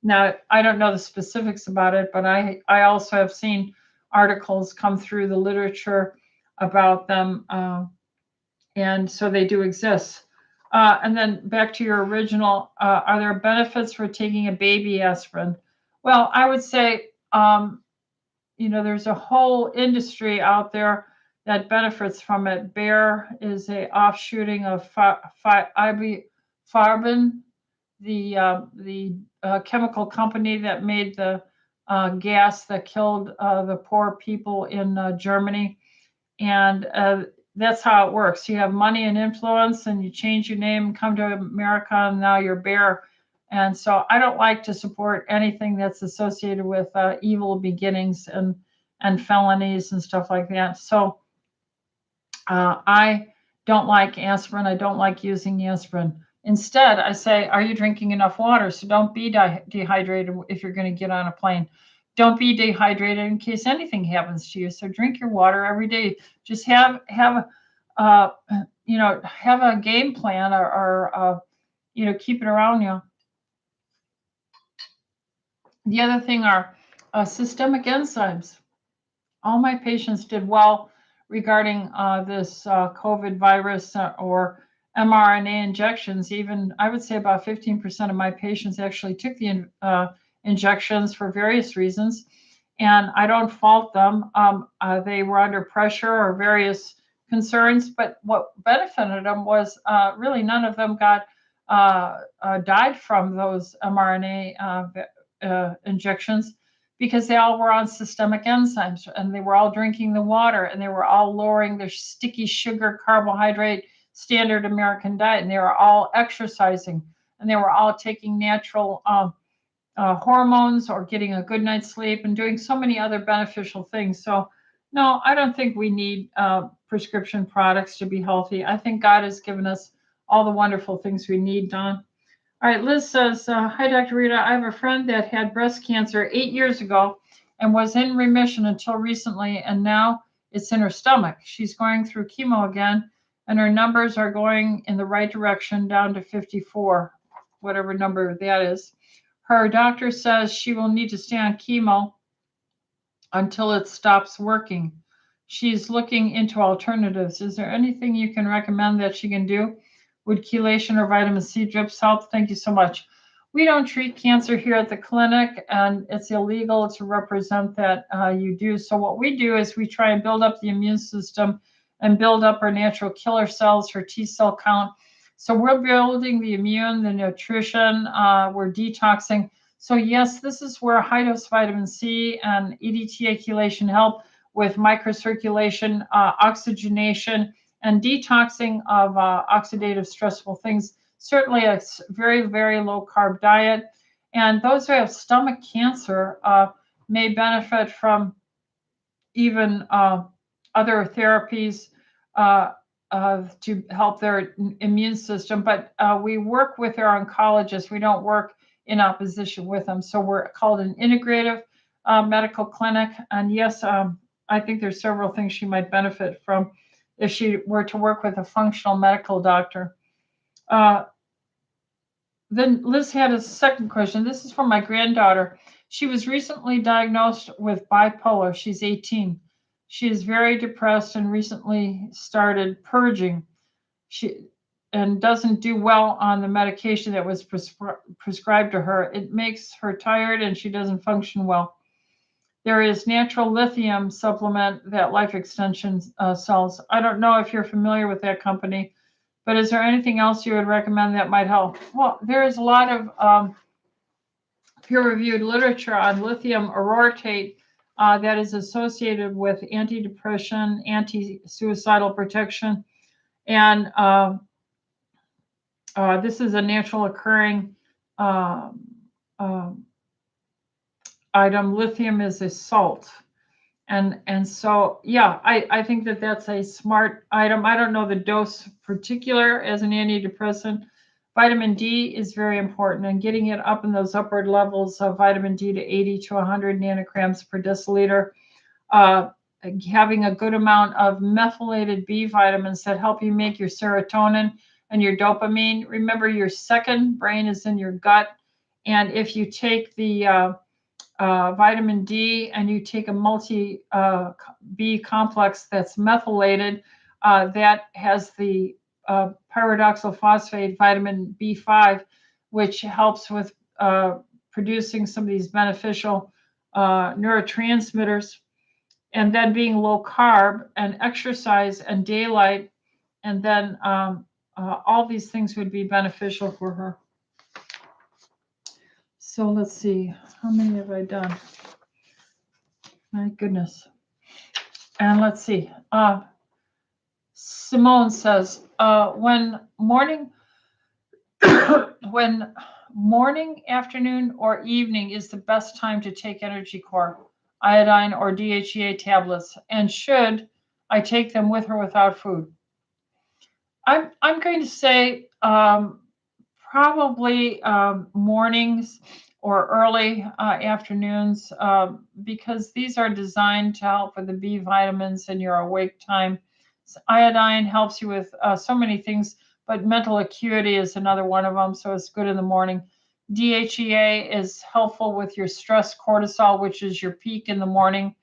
Now, I don't know the specifics about it, but I also have seen articles come through the literature about them, and so they do exist. And then back to your original, are there benefits for taking a baby aspirin? Well, I would say, there's a whole industry out there that benefits from it. Bayer is a offshooting of Farben, the chemical company that made the gas that killed the poor people in Germany. And that's how it works. You have money and influence, and you change your name, come to America, and now you're Bayer. And so I don't like to support anything that's associated with evil beginnings and felonies and stuff like that. So I don't like aspirin. I don't like using aspirin. Instead, I say, are you drinking enough water? So don't be dehydrated if you're going to get on a plane. Don't be dehydrated in case anything happens to you. So drink your water every day. Just have a game plan or keep it around you. The other thing are systemic enzymes. All my patients did well regarding this COVID virus or mRNA injections. Even I would say about 15% of my patients actually took the injections for various reasons, and I don't fault them. They were under pressure or various concerns, but what benefited them was really none of them died from those mRNA injections, because they all were on systemic enzymes, and they were all drinking the water, and they were all lowering their sticky sugar carbohydrate standard American diet, and they were all exercising, and they were all taking natural hormones or getting a good night's sleep and doing so many other beneficial things. So no, I don't think we need prescription products to be healthy. I think God has given us all the wonderful things we need, Don. All right, Liz says, hi, Dr. Rita. I have a friend that had breast cancer 8 years ago and was in remission until recently, and now it's in her stomach. She's going through chemo again, and her numbers are going in the right direction, down to 54, whatever number that is. Her doctor says she will need to stay on chemo until it stops working. She's looking into alternatives. Is there anything you can recommend that she can do? Would chelation or vitamin C drips help? Thank you so much. We don't treat cancer here at the clinic, and it's illegal to represent that you do. So what we do is we try and build up the immune system and build up our natural killer cells, her T cell count. So we're building the immune, the nutrition, we're detoxing. So yes, this is where high-dose vitamin C and EDTA chelation help with microcirculation, oxygenation, and detoxing of oxidative stressful things. Certainly a very, very low-carb diet. And those who have stomach cancer may benefit from even other therapies to help their immune system. But we work with our oncologists. We don't work in opposition with them. So we're called an integrative medical clinic. And yes, I think there's several things she might benefit from if she were to work with a functional medical doctor. Then Liz had a second question. This is from my granddaughter. She was recently diagnosed with bipolar. She's 18. She is very depressed and recently started purging. She doesn't do well on the medication that was prescribed to her. It makes her tired and she doesn't function well. There is natural lithium supplement that Life Extension sells. I don't know if you're familiar with that company, but is there anything else you would recommend that might help? Well, there is a lot of peer-reviewed literature on lithium orotate that is associated with antidepressant, anti-suicidal protection, and this is a natural occurring item. Lithium is a salt. And so, yeah, I think that that's a smart item. I don't know the dose particular as an antidepressant. Vitamin D is very important, and getting it up in those upward levels of vitamin D to 80 to 100 nanograms per deciliter. Having a good amount of methylated B vitamins that help you make your serotonin and your dopamine. Remember, your second brain is in your gut. And if you take the vitamin D and you take a multi B complex that's methylated, that has the pyridoxal phosphate vitamin B5, which helps with producing some of these beneficial neurotransmitters. And then being low carb and exercise and daylight, and then all these things would be beneficial for her. So let's see, how many have I done? My goodness. And let's see. Simone says, when morning, afternoon, or evening is the best time to take Energy Core, iodine, or DHEA tablets, and should I take them with or without food? I'm going to say probably mornings or early afternoons, because these are designed to help with the B vitamins in your awake time. So iodine helps you with so many things, but mental acuity is another one of them, so it's good in the morning. DHEA is helpful with your stress cortisol, which is your peak in the morning.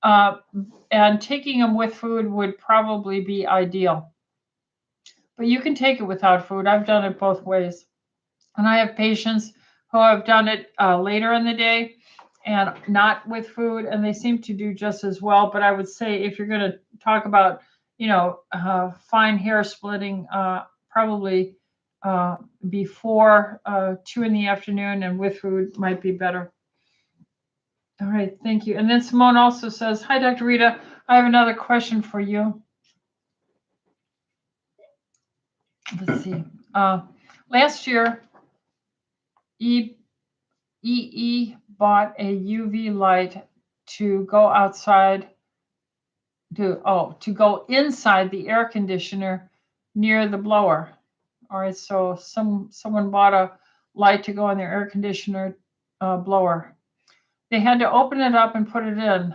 And taking them with food would probably be ideal. But you can take it without food. I've done it both ways. And I have patients who have done it later in the day and not with food, and they seem to do just as well. But I would say if you're going to talk about, fine hair splitting, probably before 2 in the afternoon, and with food might be better. All right, thank you. And then Simone also says, hi, Dr. Rita, I have another question for you. Let's see. Last year, EE bought a UV light to go outside, to go inside the air conditioner near the blower. All right, so someone bought a light to go in their air conditioner blower. They had to open it up and put it in.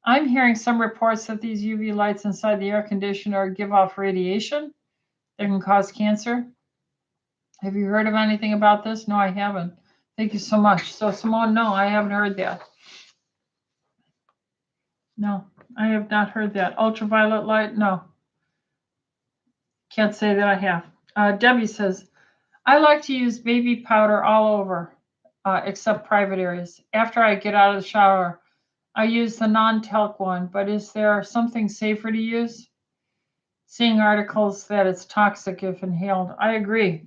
I'm hearing some reports that these UV lights inside the air conditioner give off radiation that can cause cancer. Have you heard of anything about this? No, I haven't. Thank you so much. So Simone, no, I haven't heard that. No, I have not heard that. Ultraviolet light, no. Can't say that I have. Debbie says, I like to use baby powder all over, except private areas. After I get out of the shower, I use the non-talc one, but is there something safer to use? Seeing articles that it's toxic if inhaled. I agree.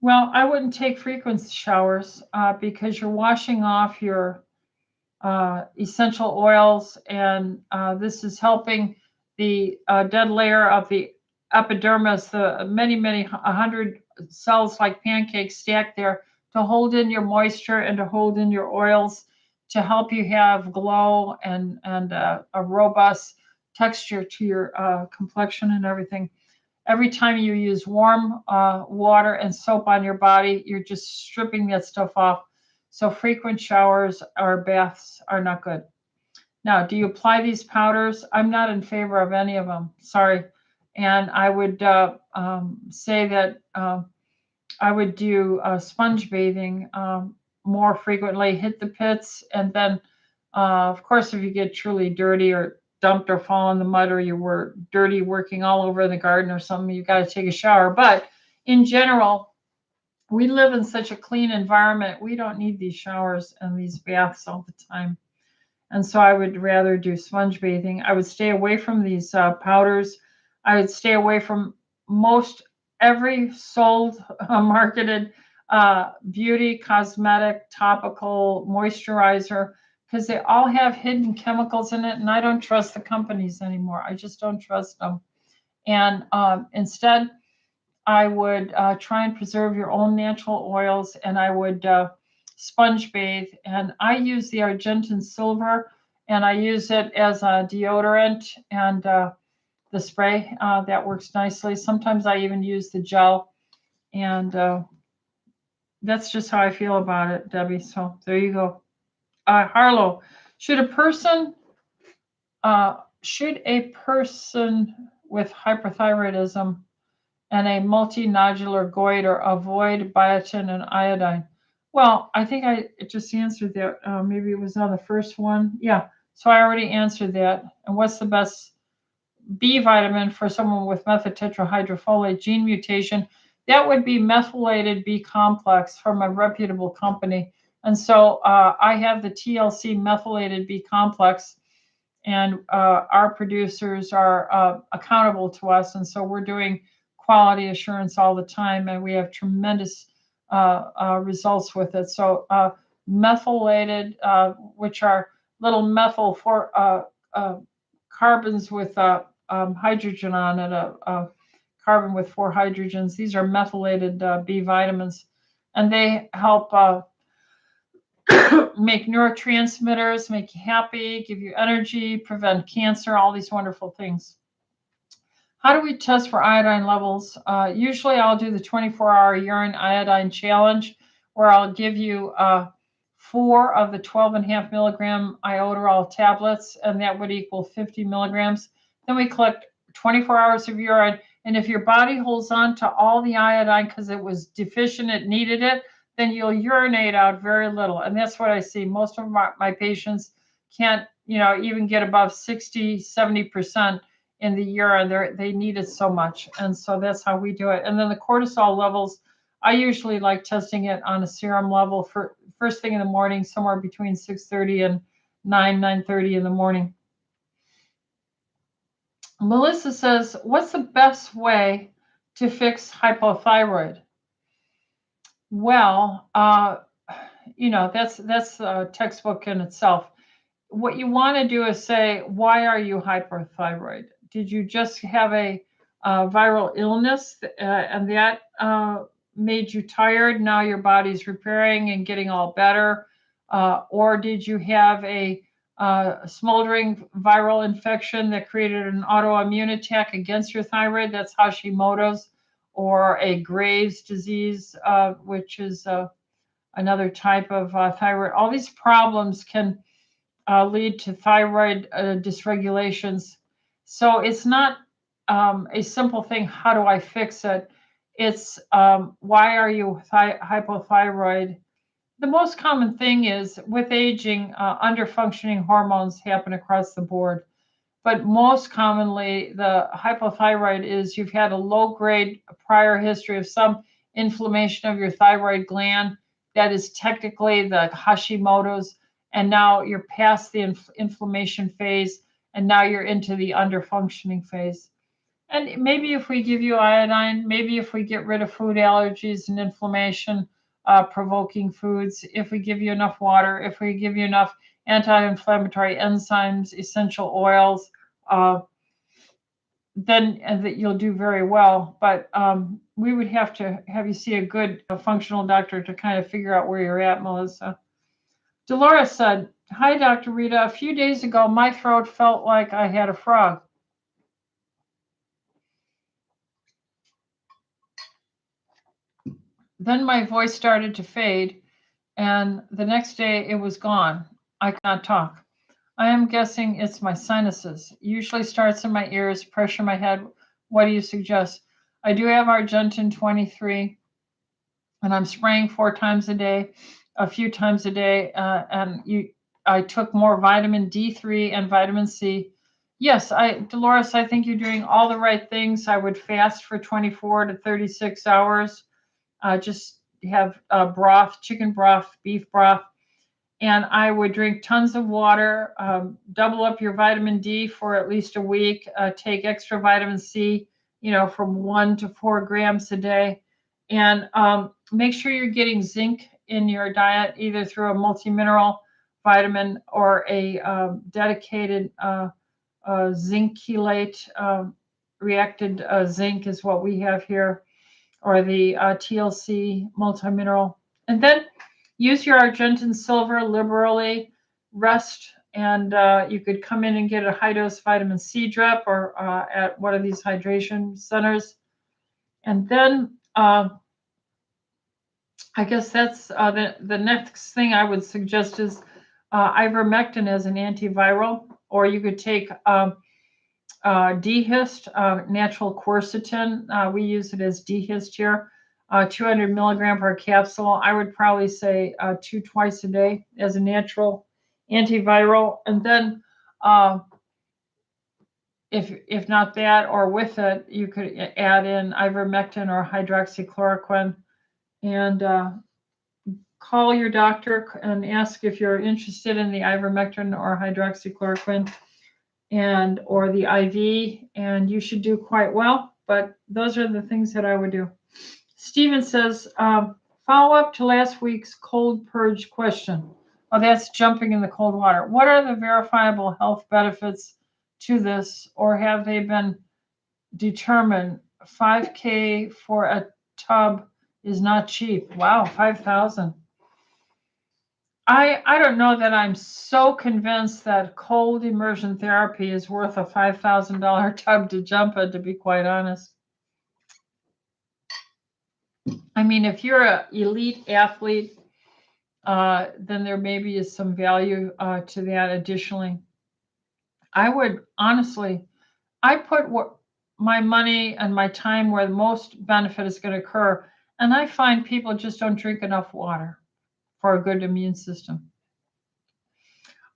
Well, I wouldn't take frequent showers because you're washing off your essential oils, and this is helping the dead layer of the epidermis, the many 100 cells like pancakes stacked there, to hold in your moisture and to hold in your oils, to help you have glow and a robust texture to your complexion and everything. Every time you use warm water and soap on your body, you're just stripping that stuff off. So frequent showers or baths are not good. Now, do you apply these powders? I'm not in favor of any of them. Sorry. And I would say that I would do sponge bathing more frequently, hit the pits, and then, of course, if you get truly dirty or dumped or fall in the mud, or you were dirty working all over the garden or something, you got to take a shower. But in general, we live in such a clean environment. We don't need these showers and these baths all the time. And so I would rather do sponge bathing. I would stay away from these powders. I would stay away from most every sold, marketed beauty, cosmetic, topical, moisturizer, because they all have hidden chemicals in it, and I don't trust the companies anymore. I just don't trust them. And instead, I would try and preserve your own natural oils, and I would sponge bathe. And I use the Argentine silver, and I use it as a deodorant, and the spray that works nicely. Sometimes I even use the gel, and that's just how I feel about it, Debbie. So there you go. Harlow, should a person with hyperthyroidism and a multinodular goiter avoid biotin and iodine? Well, I think I just answered that. Maybe it was on the first one. Yeah, so I already answered that. And what's the best B vitamin for someone with methyltetrahydrofolate gene mutation? That would be methylated B complex from a reputable company. And so I have the TLC methylated B complex, and our producers are accountable to us. And so we're doing quality assurance all the time, and we have tremendous results with it. So methylated, which are little methyl carbons with hydrogen on it, a carbon with 4 hydrogens. These are methylated B vitamins, and they help make neurotransmitters, make you happy, give you energy, prevent cancer, all these wonderful things. How do we test for iodine levels? Usually I'll do the 24-hour urine iodine challenge, where I'll give you 4 of the 12.5 milligram iodoral tablets, and that would equal 50 milligrams. Then we collect 24 hours of urine, and if your body holds on to all the iodine because it was deficient, it needed it, then you'll urinate out very little. And that's what I see. Most of my patients can't, even get above 60, 70% in the urine. They need it so much. And so that's how we do it. And then the cortisol levels I usually like testing it on a serum level for first thing in the morning, somewhere between 6:30 and 9:30 in the morning. Melissa says, what's the best way to fix hypothyroid? Well, that's a textbook in itself. What you want to do is say, why are you hyperthyroid? Did you just have a viral illness and that made you tired? Now your body's repairing and getting all better. Or did you have a smoldering viral infection that created an autoimmune attack against your thyroid? That's Hashimoto's, or a Graves' disease, which is another type of thyroid. All these problems can lead to thyroid dysregulations. So it's not a simple thing, how do I fix it? It's why are you hypothyroid? The most common thing is with aging, underfunctioning hormones happen across the board. But most commonly, the hypothyroid is you've had a low-grade prior history of some inflammation of your thyroid gland that is technically the Hashimoto's, and now you're past the inflammation phase, and now you're into the underfunctioning phase. And maybe if we give you iodine, maybe if we get rid of food allergies and inflammation provoking foods, if we give you enough water, if we give you enough anti-inflammatory enzymes, essential oils, then that you'll do very well. But we would have to have you see a good functional doctor to kind of figure out where you're at, Melissa. Dolores said, hi, Dr. Rita. A few days ago, my throat felt like I had a frog. Then my voice started to fade, and the next day it was gone. I cannot talk. I am guessing it's my sinuses. Usually starts in my ears, pressure my head. What do you suggest? I do have Argentin 23, and I'm spraying 4 times a day, a few times a day. I took more vitamin D3 and vitamin C. Yes, Dolores, I think you're doing all the right things. I would fast for 24 to 36 hours. Just have broth, chicken broth, beef broth. And I would drink tons of water, double up your vitamin D for at least a week, take extra vitamin C, from 1 to 4 grams a day. And make sure you're getting zinc in your diet, either through a multimineral vitamin or a dedicated zinc chelate. Reacted zinc is what we have here, or the TLC multimineral. And then use your Argentin silver liberally, rest, and you could come in and get a high-dose vitamin C drip or at one of these hydration centers. And then I guess that's the next thing I would suggest is ivermectin as an antiviral, or you could take D-hist, natural quercetin. We use it as D-hist here. 200 milligram per capsule. I would probably say 2 twice a day as a natural antiviral. And then if not that, or with it, you could add in ivermectin or hydroxychloroquine, and call your doctor and ask if you're interested in the ivermectin or hydroxychloroquine or the IV, and you should do quite well. But those are the things that I would do. Stephen says, follow up to last week's cold purge question. Oh, that's jumping in the cold water. What are the verifiable health benefits to this, or have they been determined? $5,000 for a tub is not cheap. Wow, $5,000. I don't know that I'm so convinced that cold immersion therapy is worth a $5,000 tub to jump in, to be quite honest. I mean, if you're an elite athlete, then there maybe is some value to that additionally. I would honestly, I put my money and my time where the most benefit is going to occur. And I find people just don't drink enough water for a good immune system.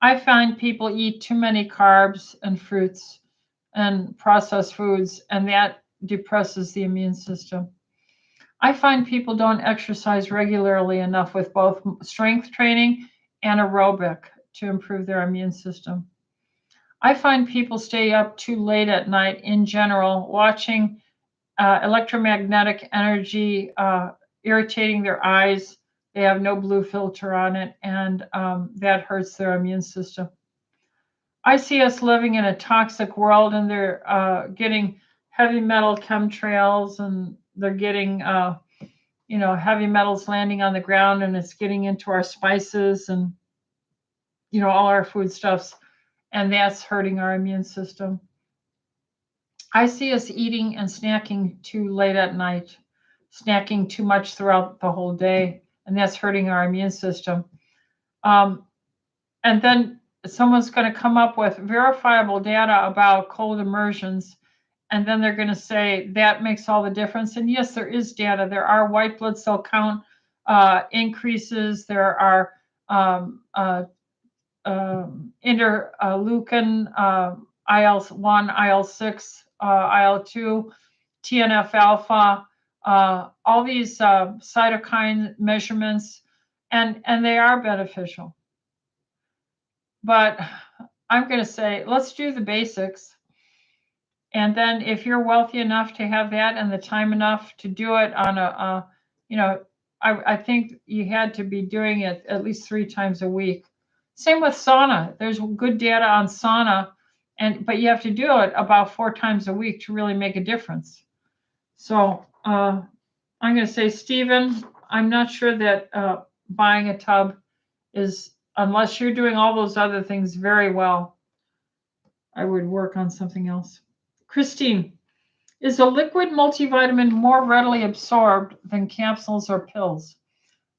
I find people eat too many carbs and fruits and processed foods, and that depresses the immune system. I find people don't exercise regularly enough with both strength training and aerobic to improve their immune system. I find people stay up too late at night in general, watching electromagnetic energy irritating their eyes. They have no blue filter on it, and that hurts their immune system. I see us living in a toxic world, and they're getting heavy metal chemtrails, and they're getting heavy metals landing on the ground, and it's getting into our spices and all our foodstuffs, and that's hurting our immune system. I see us eating and snacking too late at night, snacking too much throughout the whole day, and that's hurting our immune system. Um, and then someone's going to come up with verifiable data about cold immersions, and then they're going to say that makes all the difference. And yes, there is data. There are white blood cell count increases. There are interleukin, IL-1, IL-6, IL-2, TNF alpha, all these cytokine measurements, and they are beneficial. But I'm going to say, let's do the basics. And then if you're wealthy enough to have that and the time enough to do it on I think you had to be doing it at least 3 times a week. Same with sauna. There's good data on sauna, but you have to do it about 4 times a week to really make a difference. So I'm going to say, Stephen, I'm not sure that buying a tub is, unless you're doing all those other things very well, I would work on something else. Christine, is a liquid multivitamin more readily absorbed than capsules or pills?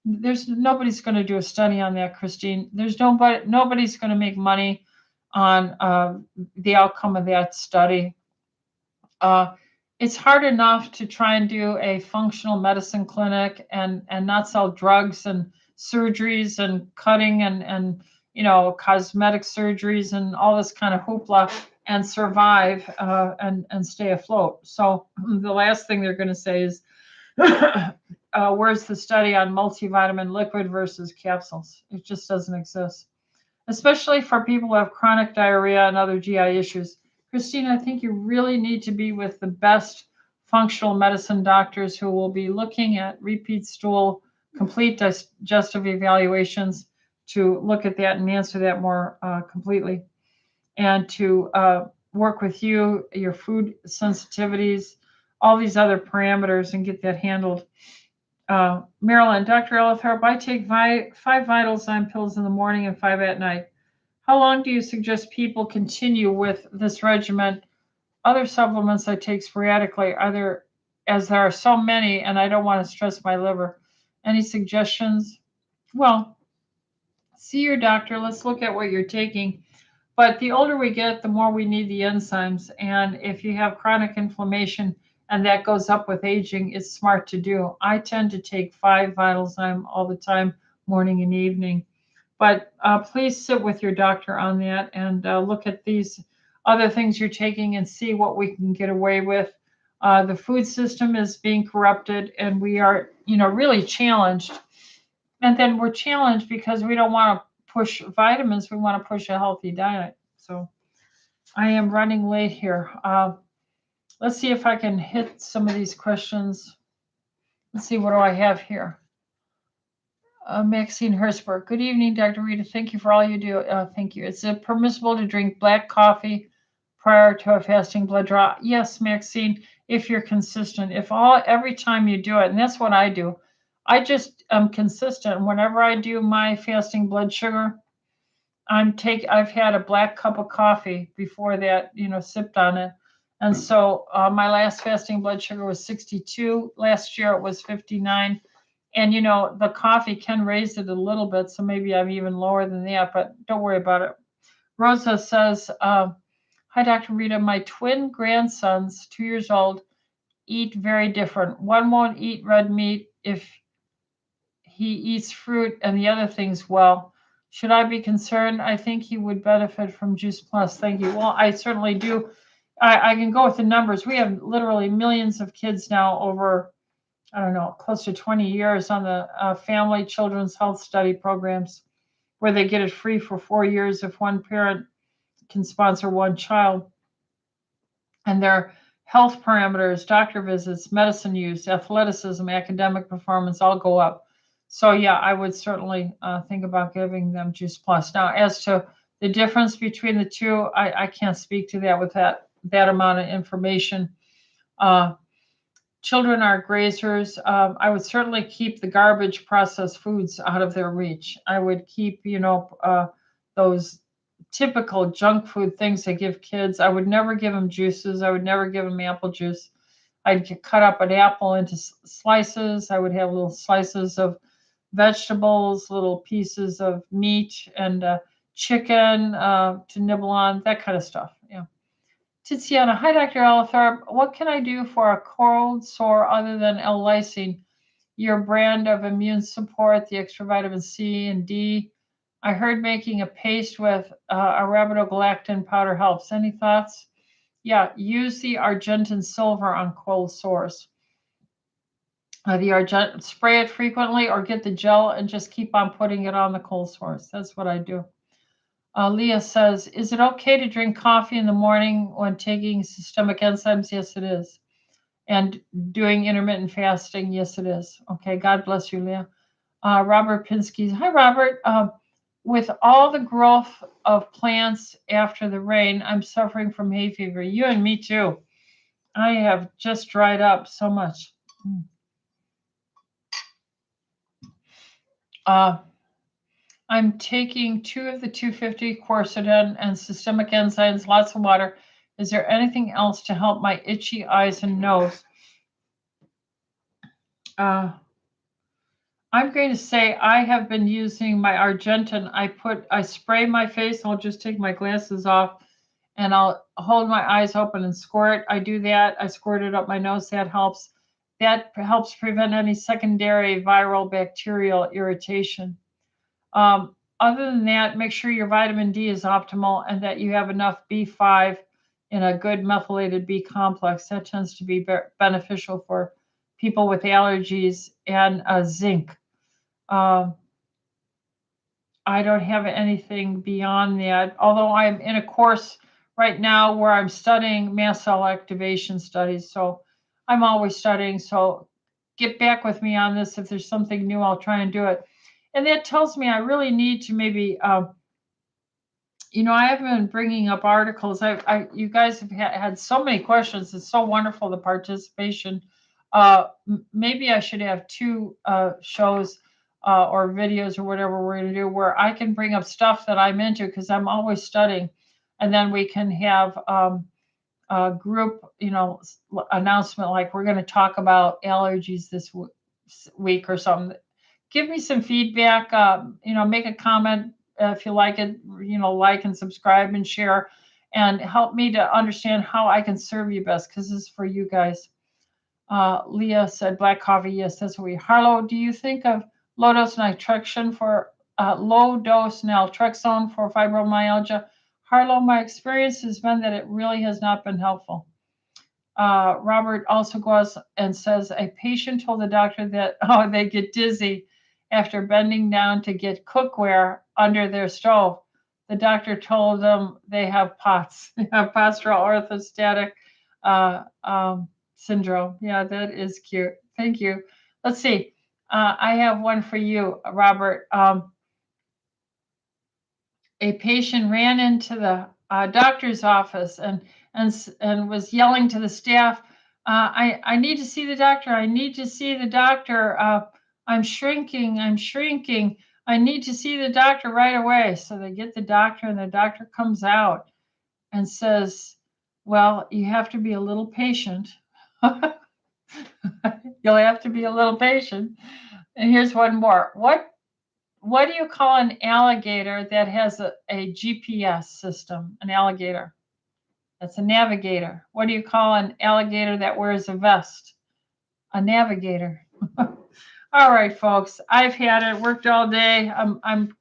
Nobody's going to do a study on that, Christine. Nobody's going to make money on the outcome of that study. It's hard enough to try and do a functional medicine clinic and not sell drugs and surgeries and cutting and cosmetic surgeries and all this kind of hoopla and survive and stay afloat. So the last thing they're going to say is, where's the study on multivitamin liquid versus capsules? It just doesn't exist, especially for people who have chronic diarrhea and other GI issues. Christine, I think you really need to be with the best functional medicine doctors who will be looking at repeat stool, complete digestive evaluations to look at that and answer that more completely, and to work with you, your food sensitivities, all these other parameters, and get that handled. Marilyn, Dr. Ellithorpe, I take 5 Vitalzyme pills in the morning and 5 at night. How long do you suggest people continue with this regimen? Other supplements I take sporadically, as there are so many and I don't want to stress my liver. Any suggestions? Well, see your doctor. Let's look at what you're taking. But the older we get, the more we need the enzymes. And if you have chronic inflammation and that goes up with aging, it's smart to do. I tend to take 5 Vitalzyme all the time, morning and evening. But please sit with your doctor on that and look at these other things you're taking and see what we can get away with. The food system is being corrupted, and we are, really challenged. And then we're challenged because we don't want to push vitamins. We want to push a healthy diet. So I am running late here. Let's see if I can hit some of these questions. Let's see, what do I have here? Maxine Hertzberg. Good evening, Dr. Rita. Thank you for all you do. Thank you. Is it permissible to drink black coffee prior to a fasting blood draw? Yes, Maxine, if you're consistent. Every time you do it, and that's what I do. I just am consistent. Whenever I do my fasting blood sugar, I've had a black cup of coffee before that, sipped on it. And so my last fasting blood sugar was 62. Last year it was 59. And, the coffee can raise it a little bit, so maybe I'm even lower than that, but don't worry about it. Rosa says, hi, Dr. Rita. My twin grandsons, 2 years old, eat very different. One won't eat red meat if he eats fruit and the other things well. Should I be concerned? I think he would benefit from Juice Plus. Thank you. Well, I certainly do. I can go with the numbers. We have literally millions of kids now over I don't know, close to 20 years on the family children's health study programs where they get it free for 4 years if one parent can sponsor one child. And their health parameters, doctor visits, medicine use, athleticism, academic performance all go up. So yeah, I would certainly think about giving them Juice Plus. Now, as to the difference between the two, I can't speak to that with that amount of information. Children are grazers. I would certainly keep the garbage processed foods out of their reach. I would keep, those typical junk food things they give kids. I would never give them juices. I would never give them apple juice. I'd cut up an apple into slices. I would have little slices of vegetables, little pieces of meat and chicken to nibble on, that kind of stuff. Yeah. Tiziana, hi, Dr. Ellithorpe. What can I do for a cold sore other than L-lysine? Your brand of immune support, the extra vitamin C and D. I heard making a paste with arabidoplastin powder helps. Any thoughts? Yeah, use the Argentine silver on cold sores. Spray it frequently or get the gel and just keep on putting it on the cold sores. That's what I do. Leah says, is it okay to drink coffee in the morning when taking systemic enzymes? Yes, it is. And doing intermittent fasting? Yes, it is. Okay, God bless you, Leah. Robert Pinsky, hi, Robert. With all the growth of plants after the rain, I'm suffering from hay fever. You and me too. I have just dried up so much. I'm taking 2 of the 250 quercetin and systemic enzymes, lots of water. Is there anything else to help my itchy eyes and nose? I'm going to say I have been using my Argentine. I spray my face. I'll just take my glasses off and I'll hold my eyes open and squirt. I do that. I squirt it up my nose. That helps. That helps prevent any secondary viral bacterial irritation. Other than that, make sure your vitamin D is optimal and that you have enough B5 in a good methylated B complex. That tends to be beneficial for people with allergies and zinc. I don't have anything beyond that, although I'm in a course right now where I'm studying mast cell activation studies. So I'm always studying. So get back with me on this. If there's something new, I'll try and do it. And that tells me I really need to maybe, I haven't been bringing up articles. You guys have had so many questions. It's so wonderful, the participation. Maybe I should have 2 shows or videos or whatever we're going to do where I can bring up stuff that I'm into because I'm always studying. And then we can have a group, announcement like we're going to talk about allergies this week or something. Give me some feedback, make a comment if you like it, like and subscribe and share and help me to understand how I can serve you best because this is for you guys. Leah said black coffee. Yes, that's what Harlow, do you think of low-dose naltrexone for fibromyalgia? Harlow, my experience has been that it really has not been helpful. Robert also goes and says a patient told the doctor that they get dizzy after bending down to get cookware under their stove. The doctor told them they have POTS, postural orthostatic syndrome. Yeah, that is cute. Thank you. Let's see. I have one for you, Robert. A patient ran into the doctor's office and was yelling to the staff, I need to see the doctor. I need to see the doctor. I'm shrinking. I'm shrinking. I need to see the doctor right away. So they get the doctor and the doctor comes out and says, well, you have to be a little patient. You'll have to be a little patient. And here's one more. What do you call an alligator that has a GPS system? An alligator. That's a navigator. What do you call an alligator that wears a vest? A navigator. All right, folks. I've had it. Worked all day. I'm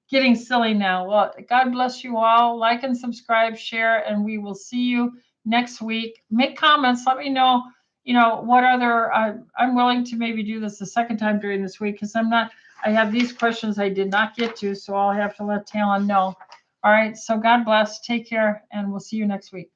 getting silly now. Well, God bless you all. Like and subscribe, share, and we will see you next week. Make comments. Let me know you know, what other, I'm willing to maybe do this the second time during this week because I have these questions I did not get to, so I'll have to let Talon know. All right, so God bless, take care, and we'll see you next week.